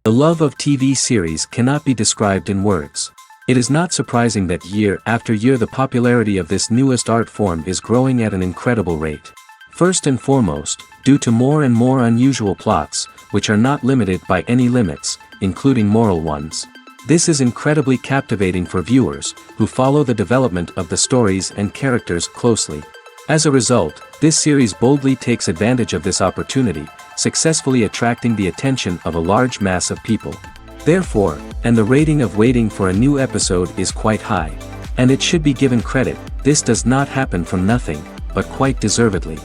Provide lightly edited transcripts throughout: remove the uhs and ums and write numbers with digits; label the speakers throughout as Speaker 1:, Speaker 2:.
Speaker 1: The love of TV series cannot be described in words. It is not surprising that year after year the popularity of this newest art form is growing at an incredible rate. First and foremost, due to more and more unusual plots, which are not limited by any limits, including moral ones. This is incredibly captivating for viewers, who follow the development of the stories and characters closely. As a result, this series boldly takes advantage of this opportunity, successfully attracting the attention of a large mass of people. Therefore, and the rating of waiting for a new episode is quite high. And it should be given credit, this does not happen from nothing, but quite deservedly.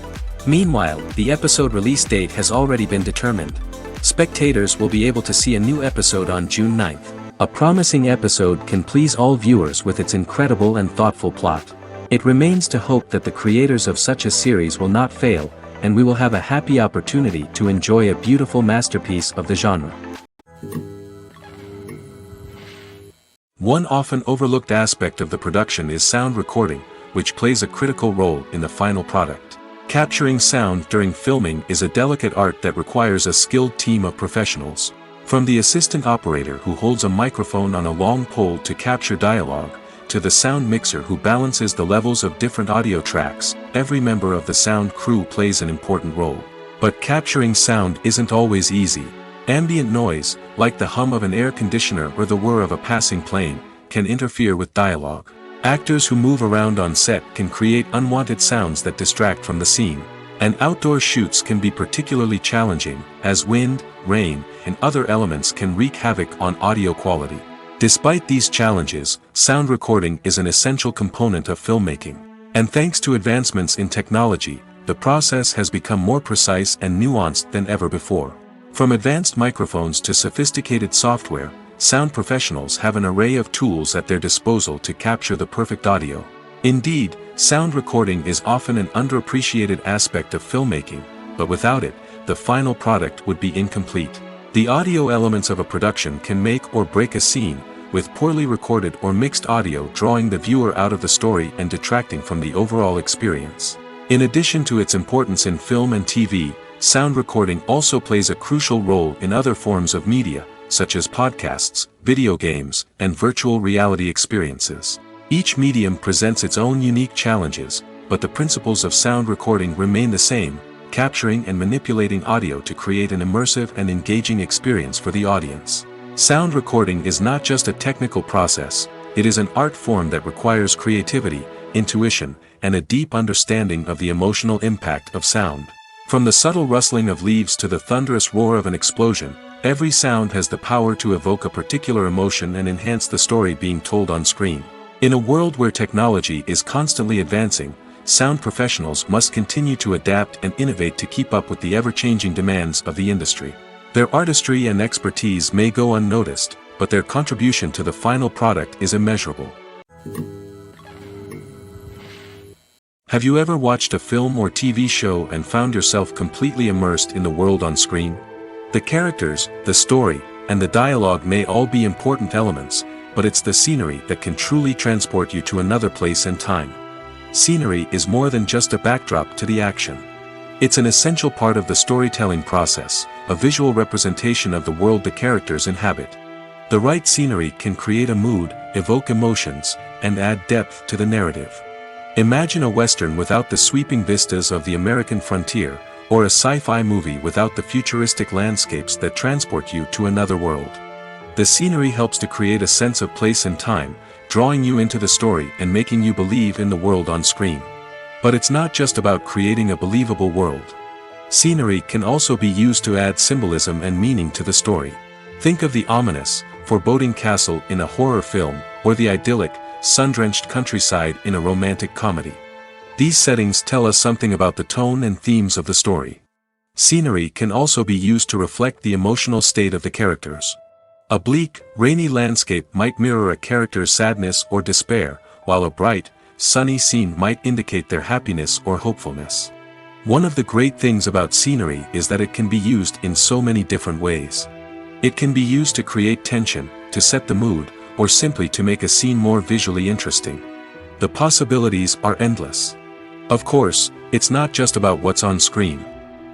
Speaker 1: Meanwhile, the episode release date has already been determined. Spectators will be able to see a new episode on June 9th. A promising episode can please all viewers with its incredible and thoughtful plot. It remains to hope that the creators of such a series will not fail, and we will have a happy opportunity to enjoy a beautiful masterpiece of the genre. One often overlooked aspect of the production is sound recording, which plays a critical role in the final product. Capturing sound during filming is a delicate art that requires a skilled team of professionals. From the assistant operator who holds a microphone on a long pole to capture dialogue, to the sound mixer who balances the levels of different audio tracks, every member of the sound crew plays an important role. But capturing sound isn't always easy. Ambient noise, like the hum of an air conditioner or the whir of a passing plane, can interfere with dialogue. Actors who move around on set can create unwanted sounds that distract from the scene. And outdoor shoots can be particularly challenging, as wind, rain, and other elements can wreak havoc on audio quality. Despite these challenges, sound recording is an essential component of filmmaking. And thanks to advancements in technology, the process has become more precise and nuanced than ever before. From advanced microphones to sophisticated software, sound professionals have an array of tools at their disposal to capture the perfect audio. Indeed, sound recording is often an underappreciated aspect of filmmaking, but without it, the final product would be incomplete. The audio elements of a production can make or break a scene, with poorly recorded or mixed audio drawing the viewer out of the story and detracting from the overall experience. In addition to its importance in film and TV, sound recording also plays a crucial role in other forms of media, such as podcasts, video games, and virtual reality experiences. Each medium presents its own unique challenges, but the principles of sound recording remain the same, capturing and manipulating audio to create an immersive and engaging experience for the audience. Sound recording is not just a technical process, it is an art form that requires creativity, intuition, and a deep understanding of the emotional impact of sound. From the subtle rustling of leaves to the thunderous roar of an explosion, every sound has the power to evoke a particular emotion and enhance the story being told on screen. In a world where technology is constantly advancing, sound professionals must continue to adapt and innovate to keep up with the ever-changing demands of the industry. Their artistry and expertise may go unnoticed, but their contribution to the final product is immeasurable. Have you ever watched a film or TV show and found yourself completely immersed in the world on screen? The characters, the story, and the dialogue may all be important elements, but it's the scenery that can truly transport you to another place and time. Scenery is more than just a backdrop to the action. It's an essential part of the storytelling process, a visual representation of the world the characters inhabit. The right scenery can create a mood, evoke emotions, and add depth to the narrative. Imagine a western without the sweeping vistas of the American frontier, or a sci-fi movie without the futuristic landscapes that transport you to another world. The scenery helps to create a sense of place and time, drawing you into the story and making you believe in the world on screen. But it's not just about creating a believable world. Scenery can also be used to add symbolism and meaning to the story. Think of the ominous, foreboding castle in a horror film, or the idyllic, sun-drenched countryside in a romantic comedy. These settings tell us something about the tone and themes of the story. Scenery can also be used to reflect the emotional state of the characters. A bleak, rainy landscape might mirror a character's sadness or despair, while a bright, sunny scene might indicate their happiness or hopefulness. One of the great things about scenery is that it can be used in so many different ways. It can be used to create tension, to set the mood, or simply to make a scene more visually interesting. The possibilities are endless. Of course, it's not just about what's on screen.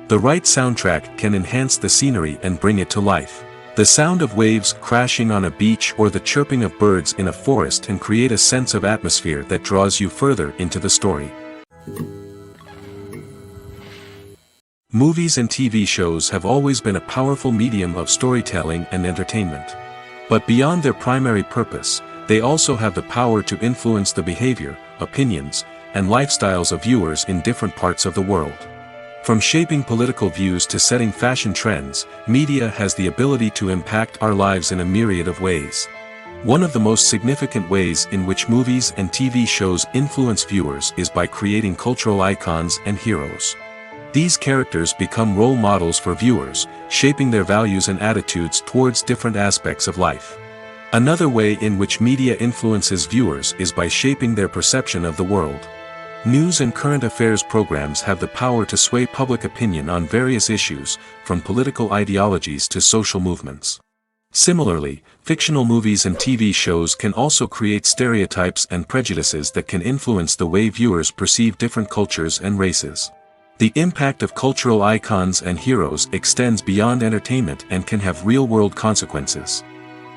Speaker 1: The right soundtrack can enhance the scenery and bring it to life. The sound of waves crashing on a beach or the chirping of birds in a forest can create a sense of atmosphere that draws you further into the story. Movies and TV shows have always been a powerful medium of storytelling and entertainment. But beyond their primary purpose, they also have the power to influence the behavior, opinions, and lifestyles of viewers in different parts of the world. From shaping political views to setting fashion trends, media has the ability to impact our lives in a myriad of ways. One of the most significant ways in which movies and TV shows influence viewers is by creating cultural icons and heroes. These characters become role models for viewers, shaping their values and attitudes towards different aspects of life. Another way in which media influences viewers is by shaping their perception of the world. News and current affairs programs have the power to sway public opinion on various issues, from political ideologies to social movements. Similarly, fictional movies and TV shows can also create stereotypes and prejudices that can influence the way viewers perceive different cultures and races. The impact of cultural icons and heroes extends beyond entertainment and can have real-world consequences.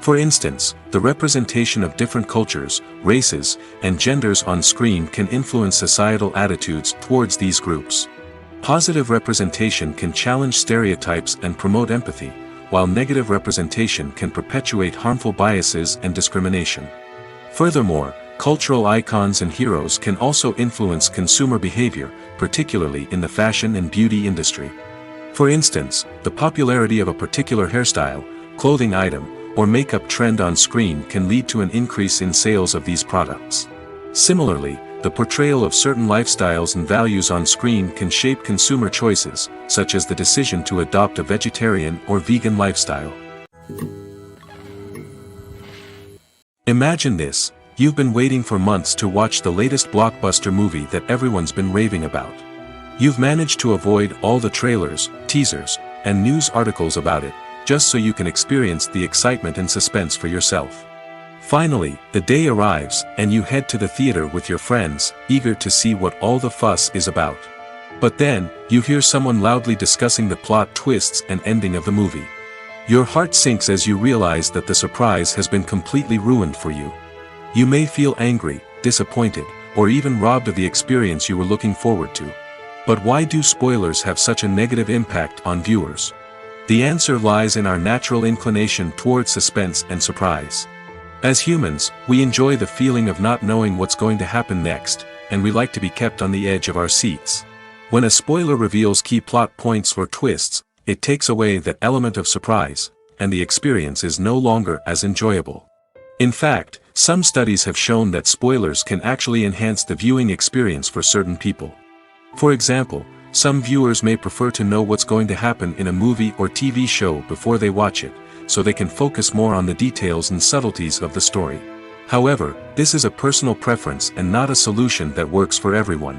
Speaker 1: For instance, the representation of different cultures, races, and genders on screen can influence societal attitudes towards these groups. Positive representation can challenge stereotypes and promote empathy, while negative representation can perpetuate harmful biases and discrimination. Furthermore, cultural icons and heroes can also influence consumer behavior, particularly in the fashion and beauty industry. For instance, the popularity of a particular hairstyle, clothing item, or makeup trend on screen can lead to an increase in sales of these products. Similarly, the portrayal of certain lifestyles and values on screen can shape consumer choices, such as the decision to adopt a vegetarian or vegan lifestyle. Imagine this. You've been waiting for months to watch the latest blockbuster movie that everyone's been raving about. You've managed to avoid all the trailers, teasers, and news articles about it, just so you can experience the excitement and suspense for yourself. Finally, the day arrives, and you head to the theater with your friends, eager to see what all the fuss is about. But then, you hear someone loudly discussing the plot twists and ending of the movie. Your heart sinks as you realize that the surprise has been completely ruined for you. You may feel angry, disappointed, or even robbed of the experience you were looking forward to. But why do spoilers have such a negative impact on viewers? The answer lies in our natural inclination toward suspense and surprise. As humans, we enjoy the feeling of not knowing what's going to happen next, and we like to be kept on the edge of our seats. When a spoiler reveals key plot points or twists, it takes away that element of surprise, and the experience is no longer as enjoyable. In fact, some studies have shown that spoilers can actually enhance the viewing experience for certain people. For example, some viewers may prefer to know what's going to happen in a movie or TV show before they watch it, so they can focus more on the details and subtleties of the story. However, this is a personal preference and not a solution that works for everyone.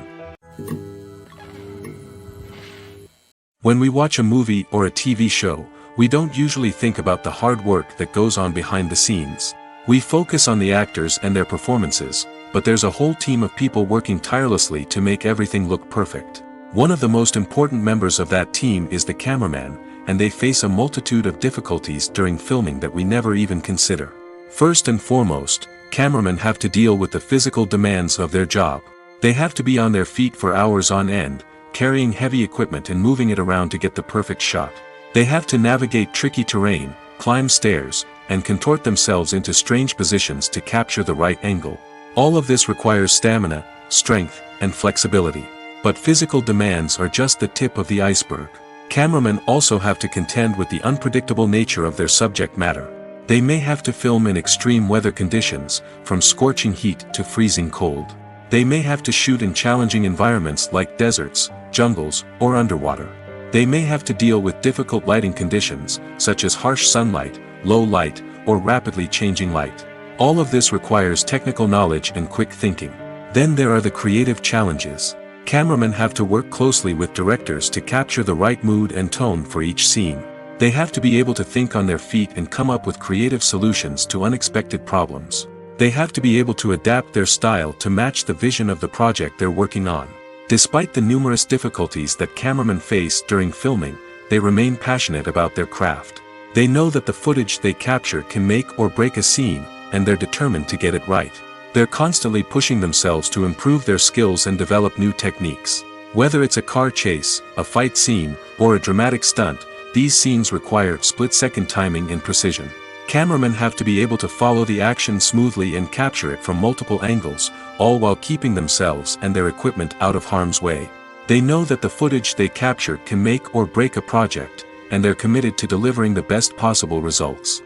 Speaker 1: When we watch a movie or a TV show, we don't usually think about the hard work that goes on behind the scenes. We focus on the actors and their performances, but there's a whole team of people working tirelessly to make everything look perfect. One of the most important members of that team is the cameraman, and they face a multitude of difficulties during filming that we never even consider. First and foremost, cameramen have to deal with the physical demands of their job. They have to be on their feet for hours on end, carrying heavy equipment and moving it around to get the perfect shot. They have to navigate tricky terrain, climb stairs, and contort themselves into strange positions to capture the right angle. All of this requires stamina, strength, and flexibility. But physical demands are just the tip of the iceberg. Cameramen also have to contend with the unpredictable nature of their subject matter. They may have to film in extreme weather conditions, from scorching heat to freezing cold. They may have to shoot in challenging environments like deserts, jungles, or underwater. They may have to deal with difficult lighting conditions, such as harsh sunlight, low light, or rapidly changing light. All of this requires technical knowledge and quick thinking. Then there are the creative challenges. Cameramen have to work closely with directors to capture the right mood and tone for each scene. They have to be able to think on their feet and come up with creative solutions to unexpected problems. They have to be able to adapt their style to match the vision of the project they're working on. Despite the numerous difficulties that cameramen face during filming, they remain passionate about their craft. They know that the footage they capture can make or break a scene, and they're determined to get it right. They're constantly pushing themselves to improve their skills and develop new techniques. Whether it's a car chase, a fight scene, or a dramatic stunt, these scenes require split-second timing and precision. Cameramen have to be able to follow the action smoothly and capture it from multiple angles, all while keeping themselves and their equipment out of harm's way. They know that the footage they capture can make or break a project, and they're committed to delivering the best possible results.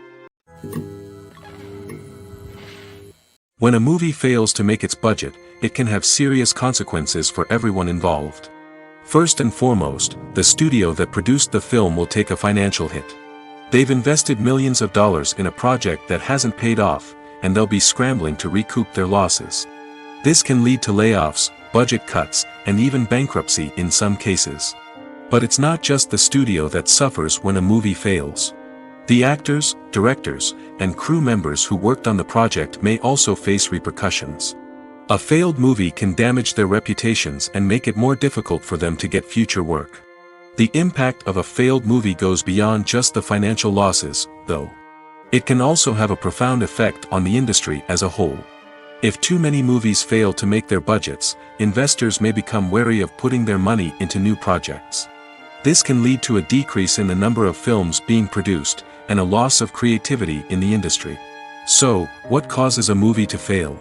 Speaker 1: When a movie fails to make its budget, it can have serious consequences for everyone involved. First and foremost, the studio that produced the film will take a financial hit. They've invested millions of dollars in a project that hasn't paid off, and they'll be scrambling to recoup their losses. This can lead to layoffs, budget cuts, and even bankruptcy in some cases. But it's not just the studio that suffers when a movie fails. The actors, directors, and crew members who worked on the project may also face repercussions. A failed movie can damage their reputations and make it more difficult for them to get future work. The impact of a failed movie goes beyond just the financial losses, though. It can also have a profound effect on the industry as a whole. If too many movies fail to make their budgets, investors may become wary of putting their money into new projects. This can lead to a decrease in the number of films being produced, and a loss of creativity in the industry. So, what causes a movie to fail?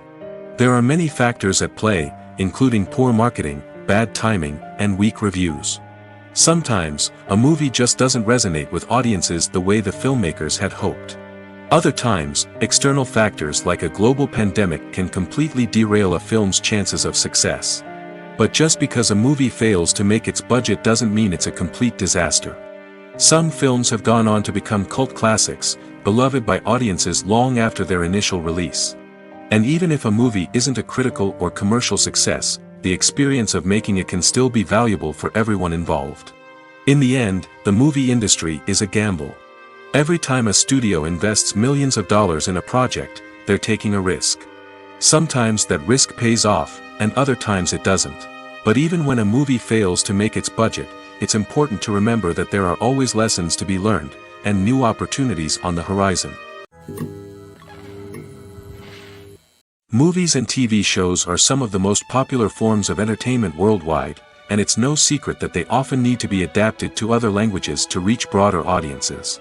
Speaker 1: There are many factors at play, including poor marketing, bad timing, and weak reviews. Sometimes, a movie just doesn't resonate with audiences the way the filmmakers had hoped. Other times, external factors like a global pandemic can completely derail a film's chances of success. But just because a movie fails to make its budget doesn't mean it's a complete disaster. Some films have gone on to become cult classics, beloved by audiences long after their initial release. And even if a movie isn't a critical or commercial success, the experience of making it can still be valuable for everyone involved. In the end, the movie industry is a gamble. Every time a studio invests millions of dollars in a project, they're taking a risk. Sometimes that risk pays off, and other times it doesn't. But even when a movie fails to make its budget, it's important to remember that there are always lessons to be learned, and new opportunities on the horizon. Movies and TV shows are some of the most popular forms of entertainment worldwide, and it's no secret that they often need to be adapted to other languages to reach broader audiences.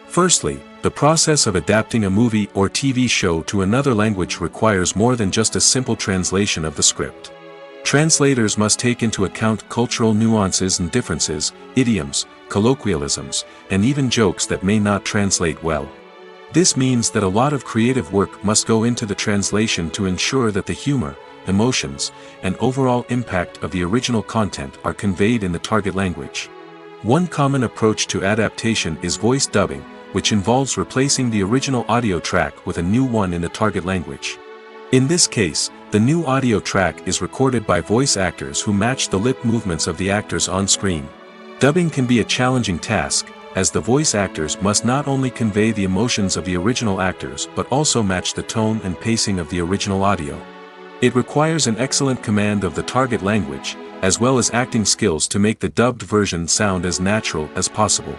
Speaker 1: Firstly, the process of adapting a movie or TV show to another language requires more than just a simple translation of the script. Translators must take into account cultural nuances and differences, idioms, colloquialisms, and even jokes that may not translate well. This means that a lot of creative work must go into the translation to ensure that the humor, emotions, and overall impact of the original content are conveyed in the target language. One common approach to adaptation is voice dubbing, which involves replacing the original audio track with a new one in the target language. In this case, the new audio track is recorded by voice actors who match the lip movements of the actors on screen. Dubbing can be a challenging task, as the voice actors must not only convey the emotions of the original actors but also match the tone and pacing of the original audio. It requires an excellent command of the target language, as well as acting skills to make the dubbed version sound as natural as possible.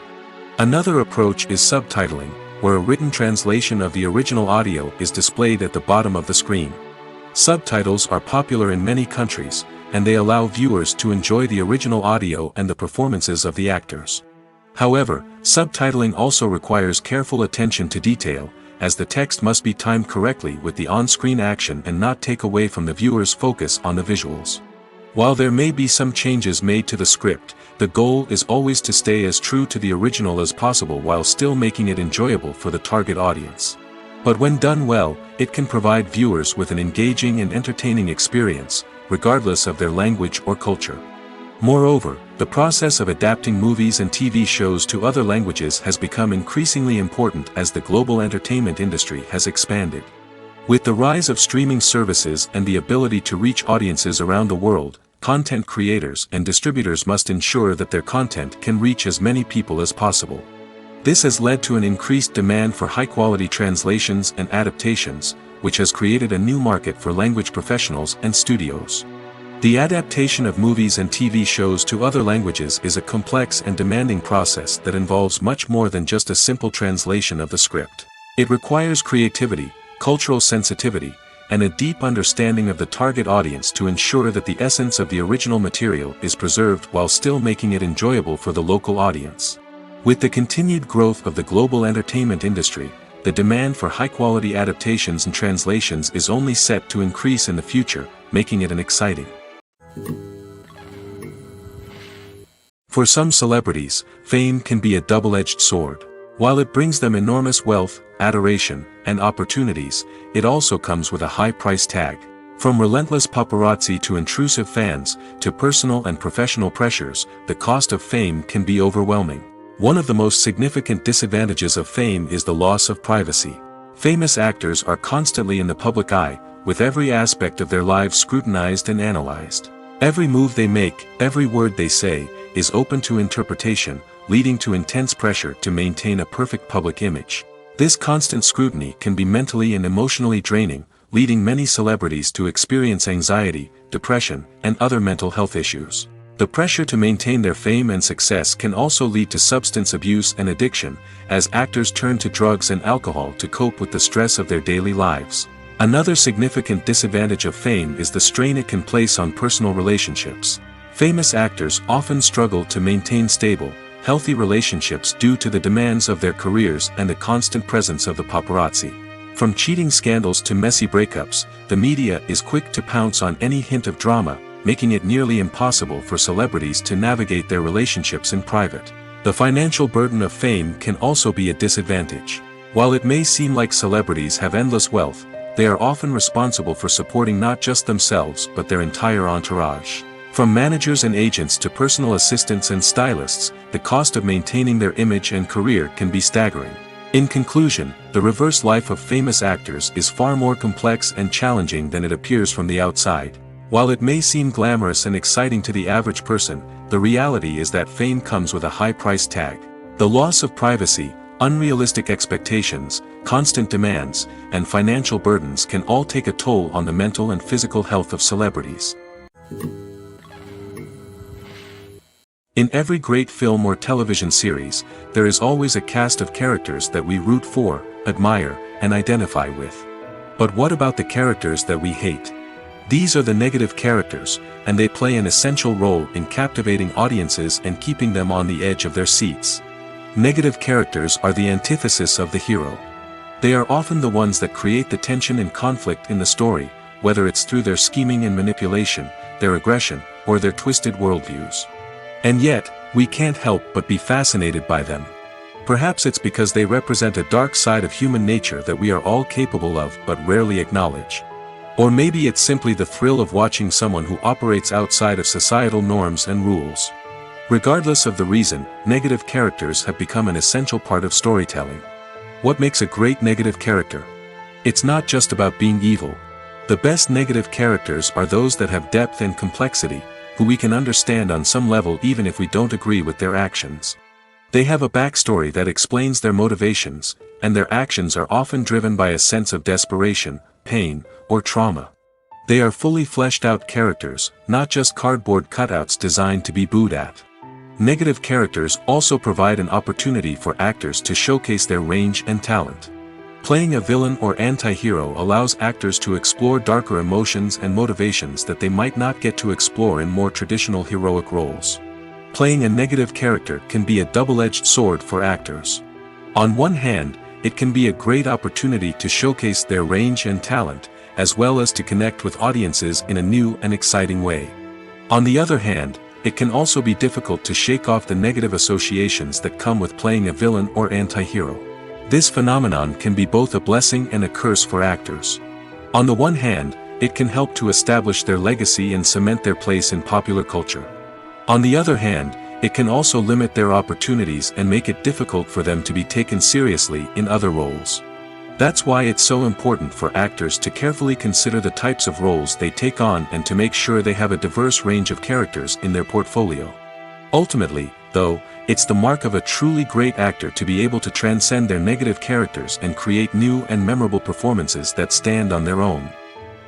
Speaker 1: Another approach is subtitling, where a written translation of the original audio is displayed at the bottom of the screen. Subtitles are popular in many countries, and they allow viewers to enjoy the original audio and the performances of the actors. However, subtitling also requires careful attention to detail, as the text must be timed correctly with the on-screen action and not take away from the viewer's focus on the visuals. While there may be some changes made to the script, the goal is always to stay as true to the original as possible while still making it enjoyable for the target audience. But when done well, it can provide viewers with an engaging and entertaining experience, regardless of their language or culture. Moreover, the process of adapting movies and TV shows to other languages has become increasingly important as the global entertainment industry has expanded. With the rise of streaming services and the ability to reach audiences around the world, content creators and distributors must ensure that their content can reach as many people as possible. This has led to an increased demand for high-quality translations and adaptations, which has created a new market for language professionals and studios. The adaptation of movies and TV shows to other languages is a complex and demanding process that involves much more than just a simple translation of the script. It requires creativity, cultural sensitivity, and a deep understanding of the target audience to ensure that the essence of the original material is preserved while still making it enjoyable for the local audience. With the continued growth of the global entertainment industry, the demand for high-quality adaptations and translations is only set to increase in the future, making it an exciting. For some celebrities, fame can be a double-edged sword. While it brings them enormous wealth, adoration, and opportunities, it also comes with a high price tag. From relentless paparazzi to intrusive fans, to personal and professional pressures, the cost of fame can be overwhelming. One of the most significant disadvantages of fame is the loss of privacy. Famous actors are constantly in the public eye, with every aspect of their lives scrutinized and analyzed. Every move they make, every word they say, is open to interpretation, leading to intense pressure to maintain a perfect public image. This constant scrutiny can be mentally and emotionally draining, leading many celebrities to experience anxiety, depression, and other mental health issues. The pressure to maintain their fame and success can also lead to substance abuse and addiction, as actors turn to drugs and alcohol to cope with the stress of their daily lives. Another significant disadvantage of fame is the strain it can place on personal relationships. Famous actors often struggle to maintain stable, healthy relationships due to the demands of their careers and the constant presence of the paparazzi. From cheating scandals to messy breakups, the media is quick to pounce on any hint of drama, making it nearly impossible for celebrities to navigate their relationships in private. The financial burden of fame can also be a disadvantage. While it may seem like celebrities have endless wealth, they are often responsible for supporting not just themselves but their entire entourage. From managers and agents to personal assistants and stylists, the cost of maintaining their image and career can be staggering. In conclusion, the reverse life of famous actors is far more complex and challenging than it appears from the outside. While it may seem glamorous and exciting to the average person, the reality is that fame comes with a high price tag. The loss of privacy, unrealistic expectations, constant demands, and financial burdens can all take a toll on the mental and physical health of celebrities. In every great film or television series, there is always a cast of characters that we root for, admire, and identify with. But what about the characters that we hate? These are the negative characters, and they play an essential role in captivating audiences and keeping them on the edge of their seats. Negative characters are the antithesis of the hero. They are often the ones that create the tension and conflict in the story, whether it's through their scheming and manipulation, their aggression, or their twisted worldviews. And yet, we can't help but be fascinated by them. Perhaps it's because they represent a dark side of human nature that we are all capable of but rarely acknowledge. Or maybe it's simply the thrill of watching someone who operates outside of societal norms and rules. Regardless of the reason, negative characters have become an essential part of storytelling. What makes a great negative character? It's not just about being evil. The best negative characters are those that have depth and complexity, who we can understand on some level even if we don't agree with their actions. They have a backstory that explains their motivations, and their actions are often driven by a sense of desperation, pain, or trauma. They are fully fleshed out characters, not just cardboard cutouts designed to be booed at. Negative characters also provide an opportunity for actors to showcase their range and talent. Playing a villain or anti-hero allows actors to explore darker emotions and motivations that they might not get to explore in more traditional heroic roles. Playing a negative character can be a double-edged sword for actors. On one hand, it can be a great opportunity to showcase their range and talent, as well as to connect with audiences in a new and exciting way. On the other hand, it can also be difficult to shake off the negative associations that come with playing a villain or anti-hero. This phenomenon can be both a blessing and a curse for actors. On the one hand, it can help to establish their legacy and cement their place in popular culture. On the other hand, it can also limit their opportunities and make it difficult for them to be taken seriously in other roles. That's why it's so important for actors to carefully consider the types of roles they take on and to make sure they have a diverse range of characters in their portfolio. Ultimately, though, it's the mark of a truly great actor to be able to transcend their negative characters and create new and memorable performances that stand on their own.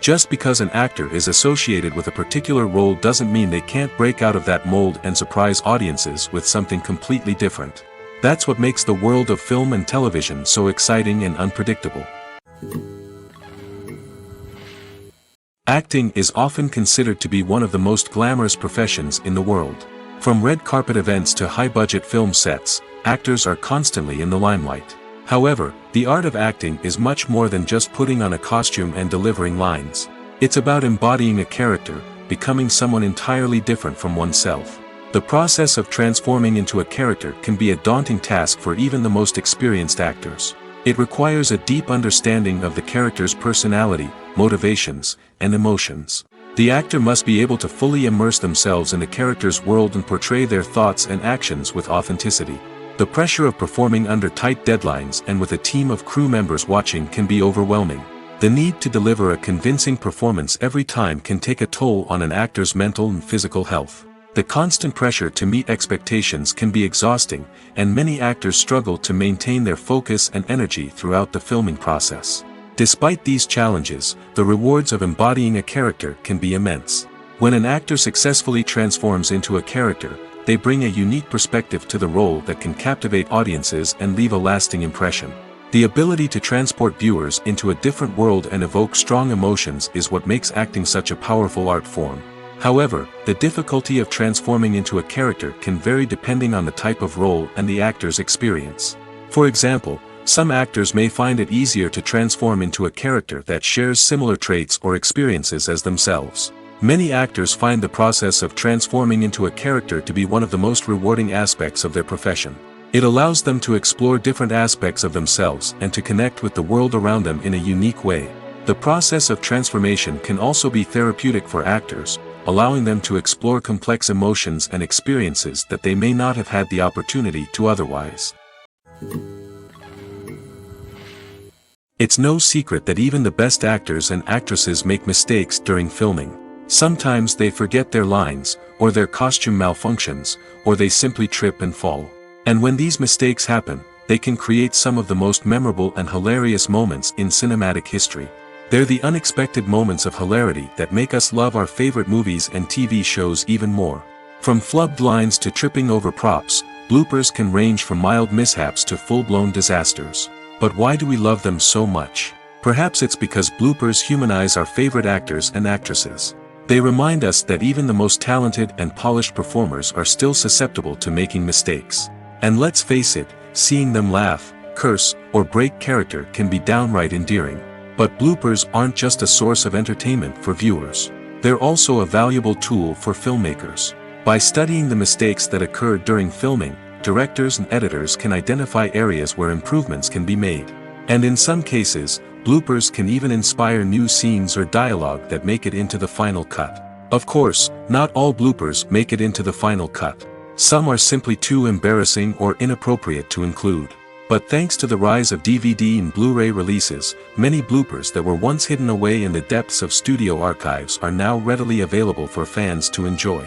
Speaker 1: Just because an actor is associated with a particular role doesn't mean they can't break out of that mold and surprise audiences with something completely different. That's what makes the world of film and television so exciting and unpredictable. Acting is often considered to be one of the most glamorous professions in the world. From red carpet events to high-budget film sets, actors are constantly in the limelight. However, the art of acting is much more than just putting on a costume and delivering lines. It's about embodying a character, becoming someone entirely different from oneself. The process of transforming into a character can be a daunting task for even the most experienced actors. It requires a deep understanding of the character's personality, motivations, and emotions. The actor must be able to fully immerse themselves in the character's world and portray their thoughts and actions with authenticity. The pressure of performing under tight deadlines and with a team of crew members watching can be overwhelming. The need to deliver a convincing performance every time can take a toll on an actor's mental and physical health. The constant pressure to meet expectations can be exhausting, and many actors struggle to maintain their focus and energy throughout the filming process. Despite these challenges, the rewards of embodying a character can be immense. When an actor successfully transforms into a character, they bring a unique perspective to the role that can captivate audiences and leave a lasting impression. The ability to transport viewers into a different world and evoke strong emotions is what makes acting such a powerful art form. However, the difficulty of transforming into a character can vary depending on the type of role and the actor's experience. For example, some actors may find it easier to transform into a character that shares similar traits or experiences as themselves. Many actors find the process of transforming into a character to be one of the most rewarding aspects of their profession. It allows them to explore different aspects of themselves and to connect with the world around them in a unique way. The process of transformation can also be therapeutic for actors, allowing them to explore complex emotions and experiences that they may not have had the opportunity to otherwise. It's no secret that even the best actors and actresses make mistakes during filming. Sometimes they forget their lines, or their costume malfunctions, or they simply trip and fall. And when these mistakes happen, they can create some of the most memorable and hilarious moments in cinematic history. They're the unexpected moments of hilarity that make us love our favorite movies and TV shows even more. From flubbed lines to tripping over props, bloopers can range from mild mishaps to full-blown disasters. But why do we love them so much? Perhaps it's because bloopers humanize our favorite actors and actresses. They remind us that even the most talented and polished performers are still susceptible to making mistakes. And let's face it, seeing them laugh, curse, or break character can be downright endearing. But bloopers aren't just a source of entertainment for viewers. They're also a valuable tool for filmmakers. By studying the mistakes that occurred during filming, directors and editors can identify areas where improvements can be made. And in some cases, bloopers can even inspire new scenes or dialogue that make it into the final cut. Of course, not all bloopers make it into the final cut. Some are simply too embarrassing or inappropriate to include. But thanks to the rise of DVD and Blu-ray releases, many bloopers that were once hidden away in the depths of studio archives are now readily available for fans to enjoy.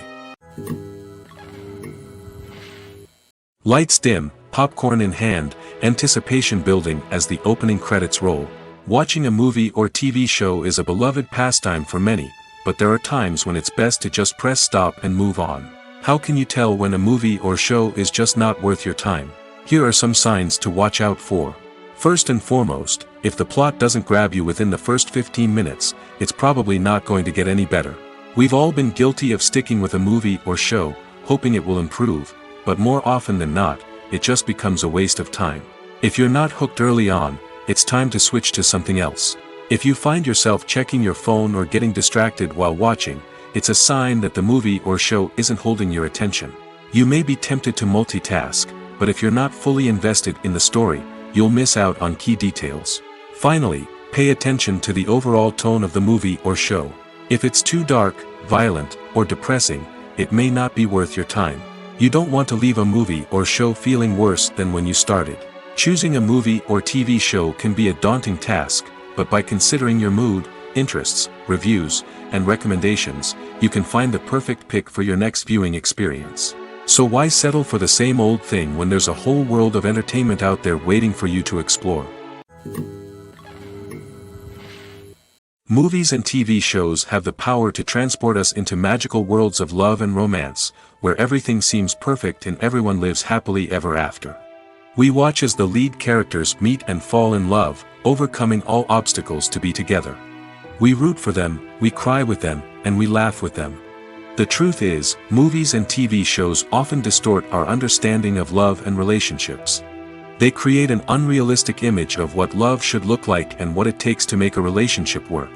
Speaker 1: Lights dim, popcorn in hand, anticipation building as the opening credits roll. Watching a movie or TV show is a beloved pastime for many, but there are times when it's best to just press stop and move on. How can you tell when a movie or show is just not worth your time? Here are some signs to watch out for. First and foremost, if the plot doesn't grab you within the first 15 minutes, it's probably not going to get any better. We've all been guilty of sticking with a movie or show, hoping it will improve, but more often than not, it just becomes a waste of time. If you're not hooked early on, it's time to switch to something else. If you find yourself checking your phone or getting distracted while watching, it's a sign that the movie or show isn't holding your attention. You may be tempted to multitask, but if you're not fully invested in the story, you'll miss out on key details. Finally, pay attention to the overall tone of the movie or show. If it's too dark, violent, or depressing, it may not be worth your time. You don't want to leave a movie or show feeling worse than when you started. Choosing a movie or TV show can be a daunting task, but by considering your mood, interests, reviews, and recommendations, you can find the perfect pick for your next viewing experience. So why settle for the same old thing when there's a whole world of entertainment out there waiting for you to explore? Movies and TV shows have the power to transport us into magical worlds of love and romance, where everything seems perfect and everyone lives happily ever after. We watch as the lead characters meet and fall in love, overcoming all obstacles to be together. We root for them, we cry with them, and we laugh with them. The truth is, movies and TV shows often distort our understanding of love and relationships. They create an unrealistic image of what love should look like and what it takes to make a relationship work.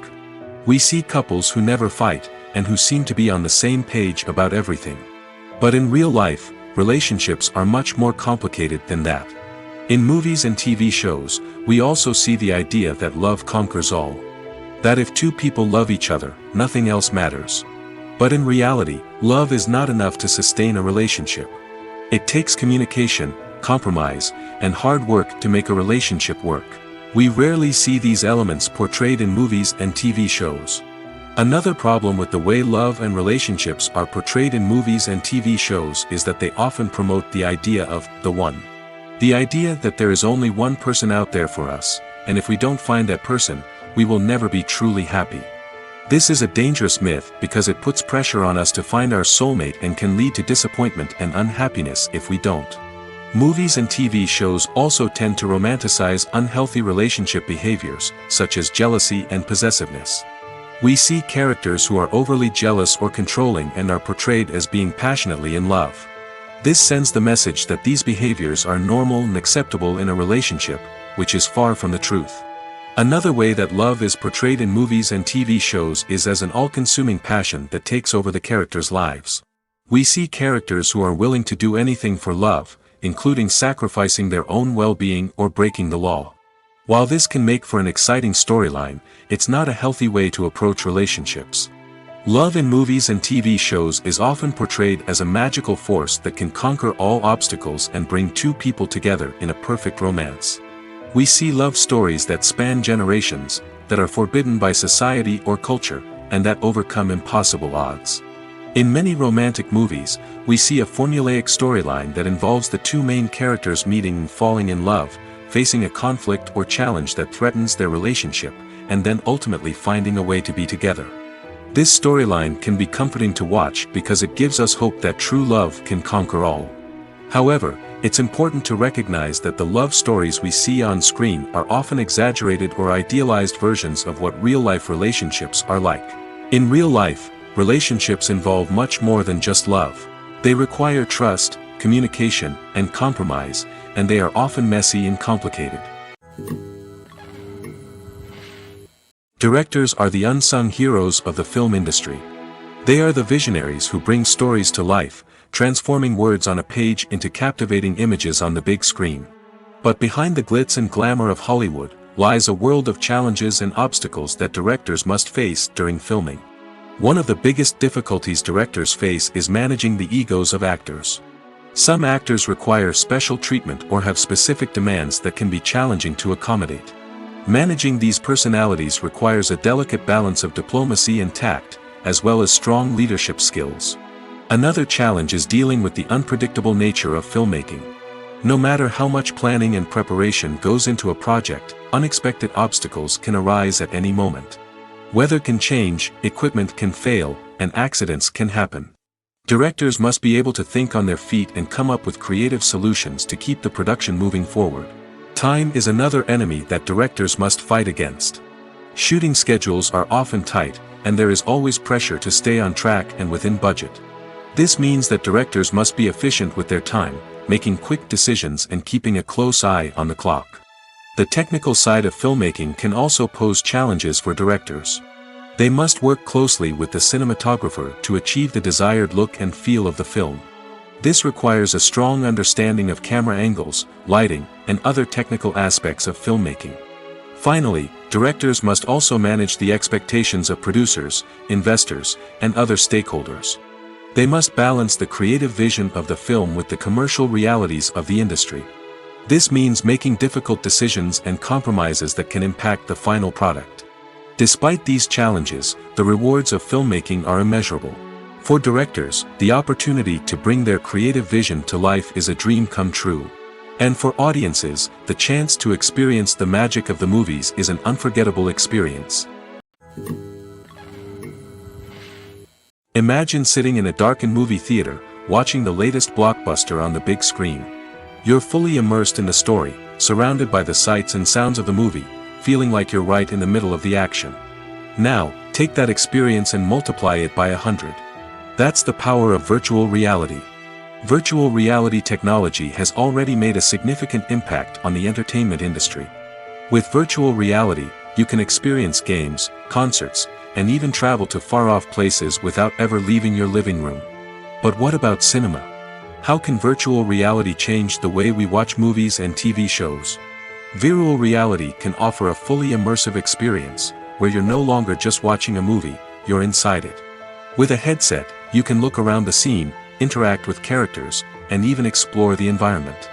Speaker 1: We see couples who never fight, and who seem to be on the same page about everything. But in real life, relationships are much more complicated than that. In movies and TV shows, we also see the idea that love conquers all. That if two people love each other, nothing else matters. But in reality, love is not enough to sustain a relationship. It takes communication, compromise, and hard work to make a relationship work. We rarely see these elements portrayed in movies and TV shows. Another problem with the way love and relationships are portrayed in movies and TV shows is that they often promote the idea of the one. The idea that there is only one person out there for us, and if we don't find that person, we will never be truly happy. This is a dangerous myth because it puts pressure on us to find our soulmate and can lead to disappointment and unhappiness if we don't. Movies and TV shows also tend to romanticize unhealthy relationship behaviors, such as jealousy and possessiveness. We see characters who are overly jealous or controlling and are portrayed as being passionately in love. This sends the message that these behaviors are normal and acceptable in a relationship, which is far from the truth. Another way that love is portrayed in movies and TV shows is as an all-consuming passion that takes over the characters' lives. We see characters who are willing to do anything for love, including sacrificing their own well-being or breaking the law. While this can make for an exciting storyline, it's not a healthy way to approach relationships. Love in movies and TV shows is often portrayed as a magical force that can conquer all obstacles and bring two people together in a perfect romance. We see love stories that span generations, that are forbidden by society or culture, and that overcome impossible odds. In many romantic movies, we see a formulaic storyline that involves the two main characters meeting and falling in love, facing a conflict or challenge that threatens their relationship, and then ultimately finding a way to be together. This storyline can be comforting to watch because it gives us hope that true love can conquer all. However, it's important to recognize that the love stories we see on screen are often exaggerated or idealized versions of what real-life relationships are like. In real life, relationships involve much more than just love. They require trust, communication, and compromise, and they are often messy and complicated. Directors are the unsung heroes of the film industry. They are the visionaries who bring stories to life, transforming words on a page into captivating images on the big screen. But behind the glitz and glamour of Hollywood, lies a world of challenges and obstacles that directors must face during filming. One of the biggest difficulties directors face is managing the egos of actors. Some actors require special treatment or have specific demands that can be challenging to accommodate. Managing these personalities requires a delicate balance of diplomacy and tact, as well as strong leadership skills. Another challenge is dealing with the unpredictable nature of filmmaking. No matter how much planning and preparation goes into a project, unexpected obstacles can arise at any moment. Weather can change, equipment can fail, and accidents can happen. Directors must be able to think on their feet and come up with creative solutions to keep the production moving forward. Time is another enemy that directors must fight against. Shooting schedules are often tight, and there is always pressure to stay on track and within budget. This means that directors must be efficient with their time, making quick decisions and keeping a close eye on the clock. The technical side of filmmaking can also pose challenges for directors. They must work closely with the cinematographer to achieve the desired look and feel of the film. This requires a strong understanding of camera angles, lighting, and other technical aspects of filmmaking. Finally, directors must also manage the expectations of producers, investors, and other stakeholders. They must balance the creative vision of the film with the commercial realities of the industry. This means making difficult decisions and compromises that can impact the final product. Despite these challenges, the rewards of filmmaking are immeasurable. For directors, the opportunity to bring their creative vision to life is a dream come true. And for audiences, the chance to experience the magic of the movies is an unforgettable experience. Imagine sitting in a darkened movie theater, watching the latest blockbuster on the big screen. You're fully immersed in the story, surrounded by the sights and sounds of the movie, feeling like you're right in the middle of the action. Now, take that experience and multiply it by 100. That's the power of virtual reality. Virtual reality technology has already made a significant impact on the entertainment industry. With virtual reality, you can experience games, concerts, and even travel to far-off places without ever leaving your living room. But what about cinema? How can virtual reality change the way we watch movies and TV shows? Virtual reality can offer a fully immersive experience, where you're no longer just watching a movie, you're inside it. With a headset, you can look around the scene, interact with characters, and even explore the environment.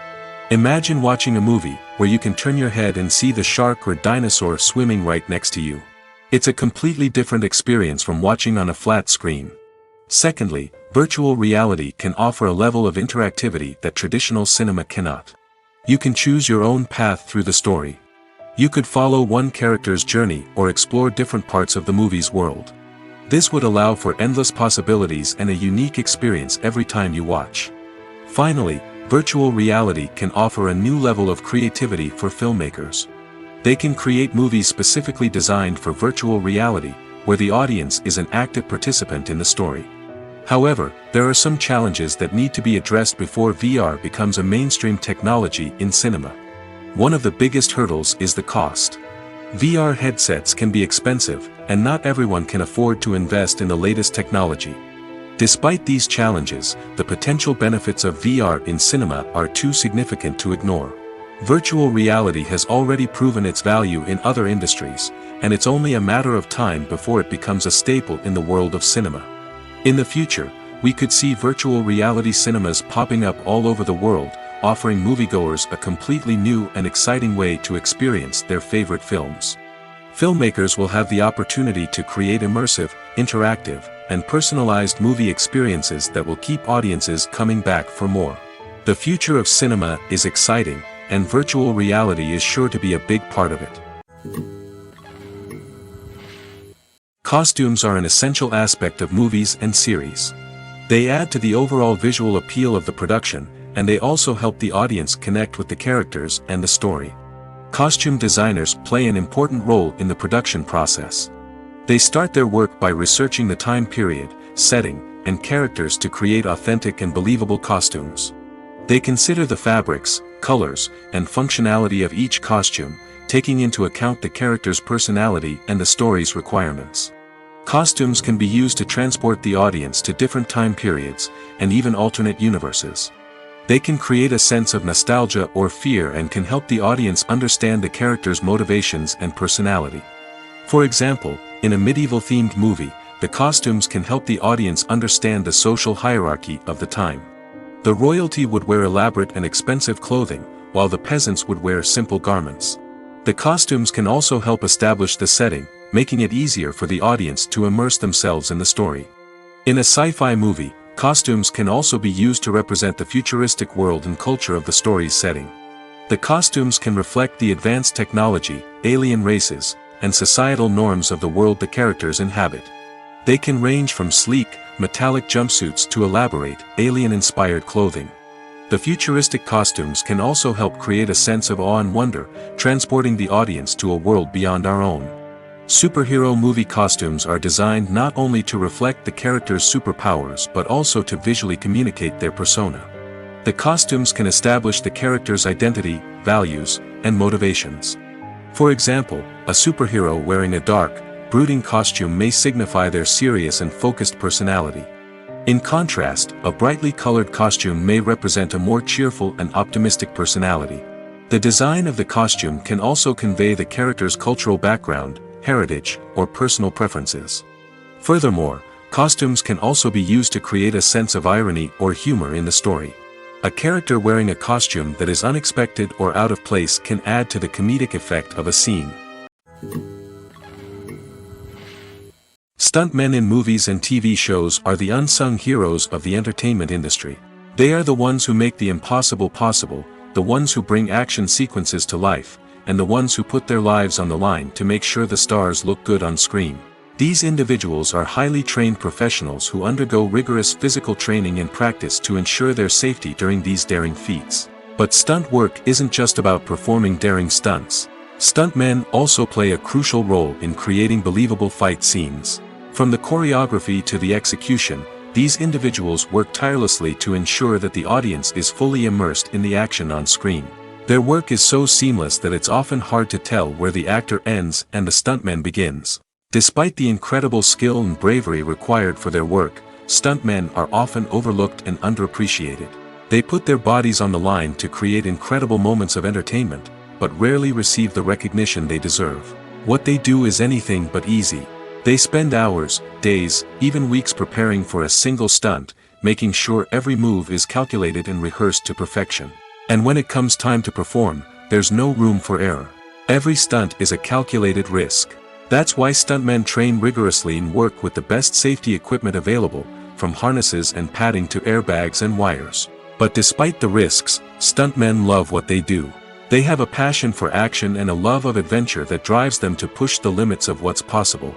Speaker 1: Imagine watching a movie, where you can turn your head and see the shark or dinosaur swimming right next to you. It's a completely different experience from watching on a flat screen. Secondly, virtual reality can offer a level of interactivity that traditional cinema cannot. You can choose your own path through the story. You could follow one character's journey or explore different parts of the movie's world. This would allow for endless possibilities and a unique experience every time you watch. Finally, virtual reality can offer a new level of creativity for filmmakers. They can create movies specifically designed for virtual reality, where the audience is an active participant in the story. However, there are some challenges that need to be addressed before VR becomes a mainstream technology in cinema. One of the biggest hurdles is the cost. VR headsets can be expensive, and not everyone can afford to invest in the latest technology. Despite these challenges, the potential benefits of VR in cinema are too significant to ignore. Virtual reality has already proven its value in other industries, and it's only a matter of time before it becomes a staple in the world of cinema. In the future, we could see virtual reality cinemas popping up all over the world, offering moviegoers a completely new and exciting way to experience their favorite films. Filmmakers will have the opportunity to create immersive, interactive, and personalized movie experiences that will keep audiences coming back for more. The future of cinema is exciting, and virtual reality is sure to be a big part of it. Costumes are an essential aspect of movies and series. They add to the overall visual appeal of the production, and they also help the audience connect with the characters and the story. Costume designers play an important role in the production process. They start their work by researching the time period, setting, and characters to create authentic and believable costumes. They consider the fabrics, colors, and functionality of each costume, taking into account the character's personality and the story's requirements. Costumes can be used to transport the audience to different time periods, and even alternate universes. They can create a sense of nostalgia or fear and can help the audience understand the character's motivations and personality. For example, in a medieval-themed movie, the costumes can help the audience understand the social hierarchy of the time. The royalty would wear elaborate and expensive clothing, while the peasants would wear simple garments. The costumes can also help establish the setting, making it easier for the audience to immerse themselves in the story. In a sci-fi movie, costumes can also be used to represent the futuristic world and culture of the story's setting. The costumes can reflect the advanced technology, alien races, and societal norms of the world the characters inhabit. They can range from sleek, metallic jumpsuits to elaborate, alien-inspired clothing. The futuristic costumes can also help create a sense of awe and wonder, transporting the audience to a world beyond our own. Superhero movie costumes are designed not only to reflect the character's superpowers but also to visually communicate their persona. The costumes can establish the character's identity, values, and motivations. For example, a superhero wearing a dark, brooding costume may signify their serious and focused personality. In contrast, a brightly colored costume may represent a more cheerful and optimistic personality. The design of the costume can also convey the character's cultural background, heritage, or personal preferences. Furthermore, costumes can also be used to create a sense of irony or humor in the story. A character wearing a costume that is unexpected or out of place can add to the comedic effect of a scene. Stuntmen in movies and TV shows are the unsung heroes of the entertainment industry. They are the ones who make the impossible possible, the ones who bring action sequences to life, and the ones who put their lives on the line to make sure the stars look good on screen. These individuals are highly trained professionals who undergo rigorous physical training and practice to ensure their safety during these daring feats. But stunt work isn't just about performing daring stunts. Stuntmen also play a crucial role in creating believable fight scenes. From the choreography to the execution, these individuals work tirelessly to ensure that the audience is fully immersed in the action on screen. Their work is so seamless that it's often hard to tell where the actor ends and the stuntman begins. Despite the incredible skill and bravery required for their work, stuntmen are often overlooked and underappreciated. They put their bodies on the line to create incredible moments of entertainment, but rarely receive the recognition they deserve. What they do is anything but easy. They spend hours, days, even weeks preparing for a single stunt, making sure every move is calculated and rehearsed to perfection. And when it comes time to perform, there's no room for error. Every stunt is a calculated risk. That's why stuntmen train rigorously and work with the best safety equipment available, from harnesses and padding to airbags and wires. But despite the risks, stuntmen love what they do. They have a passion for action and a love of adventure that drives them to push the limits of what's possible.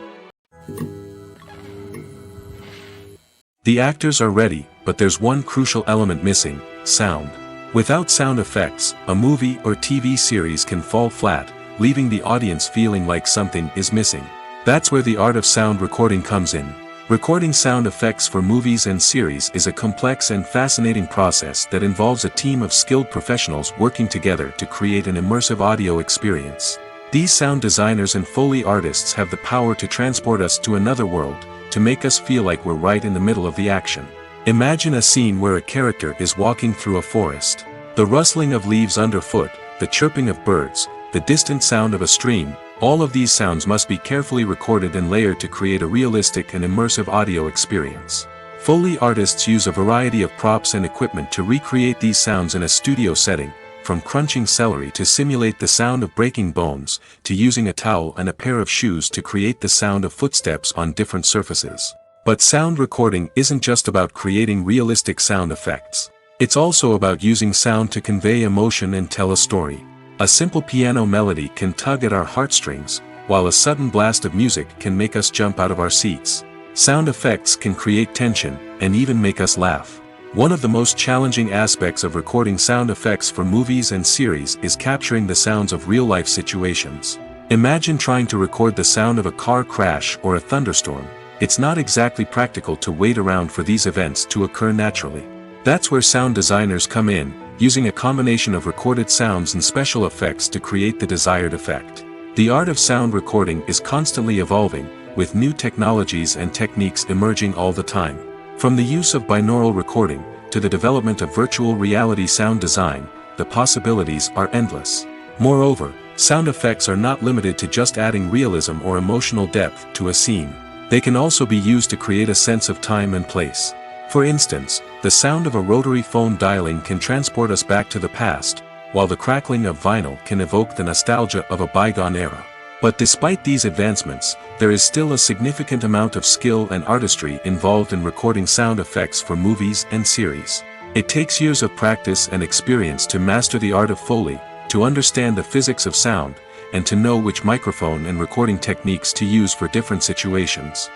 Speaker 1: The actors are ready, but there's one crucial element missing: sound. Without sound effects, a movie or TV series can fall flat, leaving the audience feeling like something is missing. That's where the art of sound recording comes in. Recording sound effects for movies and series is a complex and fascinating process that involves a team of skilled professionals working together to create an immersive audio experience. These sound designers and Foley artists have the power to transport us to another world, to make us feel like we're right in the middle of the action. Imagine a scene where a character is walking through a forest. The rustling of leaves underfoot, the chirping of birds, the distant sound of a stream, all of these sounds must be carefully recorded and layered to create a realistic and immersive audio experience. Foley artists use a variety of props and equipment to recreate these sounds in a studio setting, from crunching celery to simulate the sound of breaking bones, to using a towel and a pair of shoes to create the sound of footsteps on different surfaces. But sound recording isn't just about creating realistic sound effects. It's also about using sound to convey emotion and tell a story. A simple piano melody can tug at our heartstrings, while a sudden blast of music can make us jump out of our seats. Sound effects can create tension, and even make us laugh. One of the most challenging aspects of recording sound effects for movies and series is capturing the sounds of real-life situations. Imagine trying to record the sound of a car crash or a thunderstorm. It's not exactly practical to wait around for these events to occur naturally. That's where sound designers come in, using a combination of recorded sounds and special effects to create the desired effect. The art of sound recording is constantly evolving, with new technologies and techniques emerging all the time. From the use of binaural recording, to the development of virtual reality sound design, the possibilities are endless. Moreover, sound effects are not limited to just adding realism or emotional depth to a scene. They can also be used to create a sense of time and place. For instance, the sound of a rotary phone dialing can transport us back to the past, while the crackling of vinyl can evoke the nostalgia of a bygone era. But despite these advancements, there is still a significant amount of skill and artistry involved in recording sound effects for movies and series. It takes years of practice and experience to master the art of Foley, to understand the physics of sound, and to know which microphone and recording techniques to use for different situations.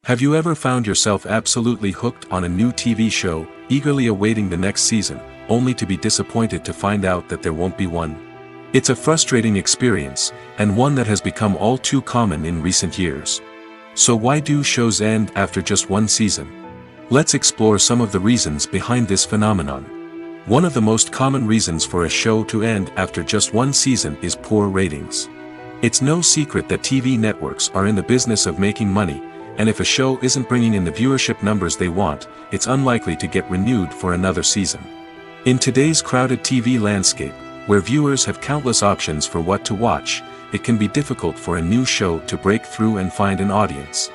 Speaker 1: Have you ever found yourself absolutely hooked on a new TV show, eagerly awaiting the next season, only to be disappointed to find out that there won't be one? It's a frustrating experience, and one that has become all too common in recent years. So why do shows end after just one season? Let's explore some of the reasons behind this phenomenon. One of the most common reasons for a show to end after just one season is poor ratings. It's no secret that TV networks are in the business of making money, and if a show isn't bringing in the viewership numbers they want, it's unlikely to get renewed for another season. In today's crowded TV landscape, where viewers have countless options for what to watch, it can be difficult for a new show to break through and find an audience.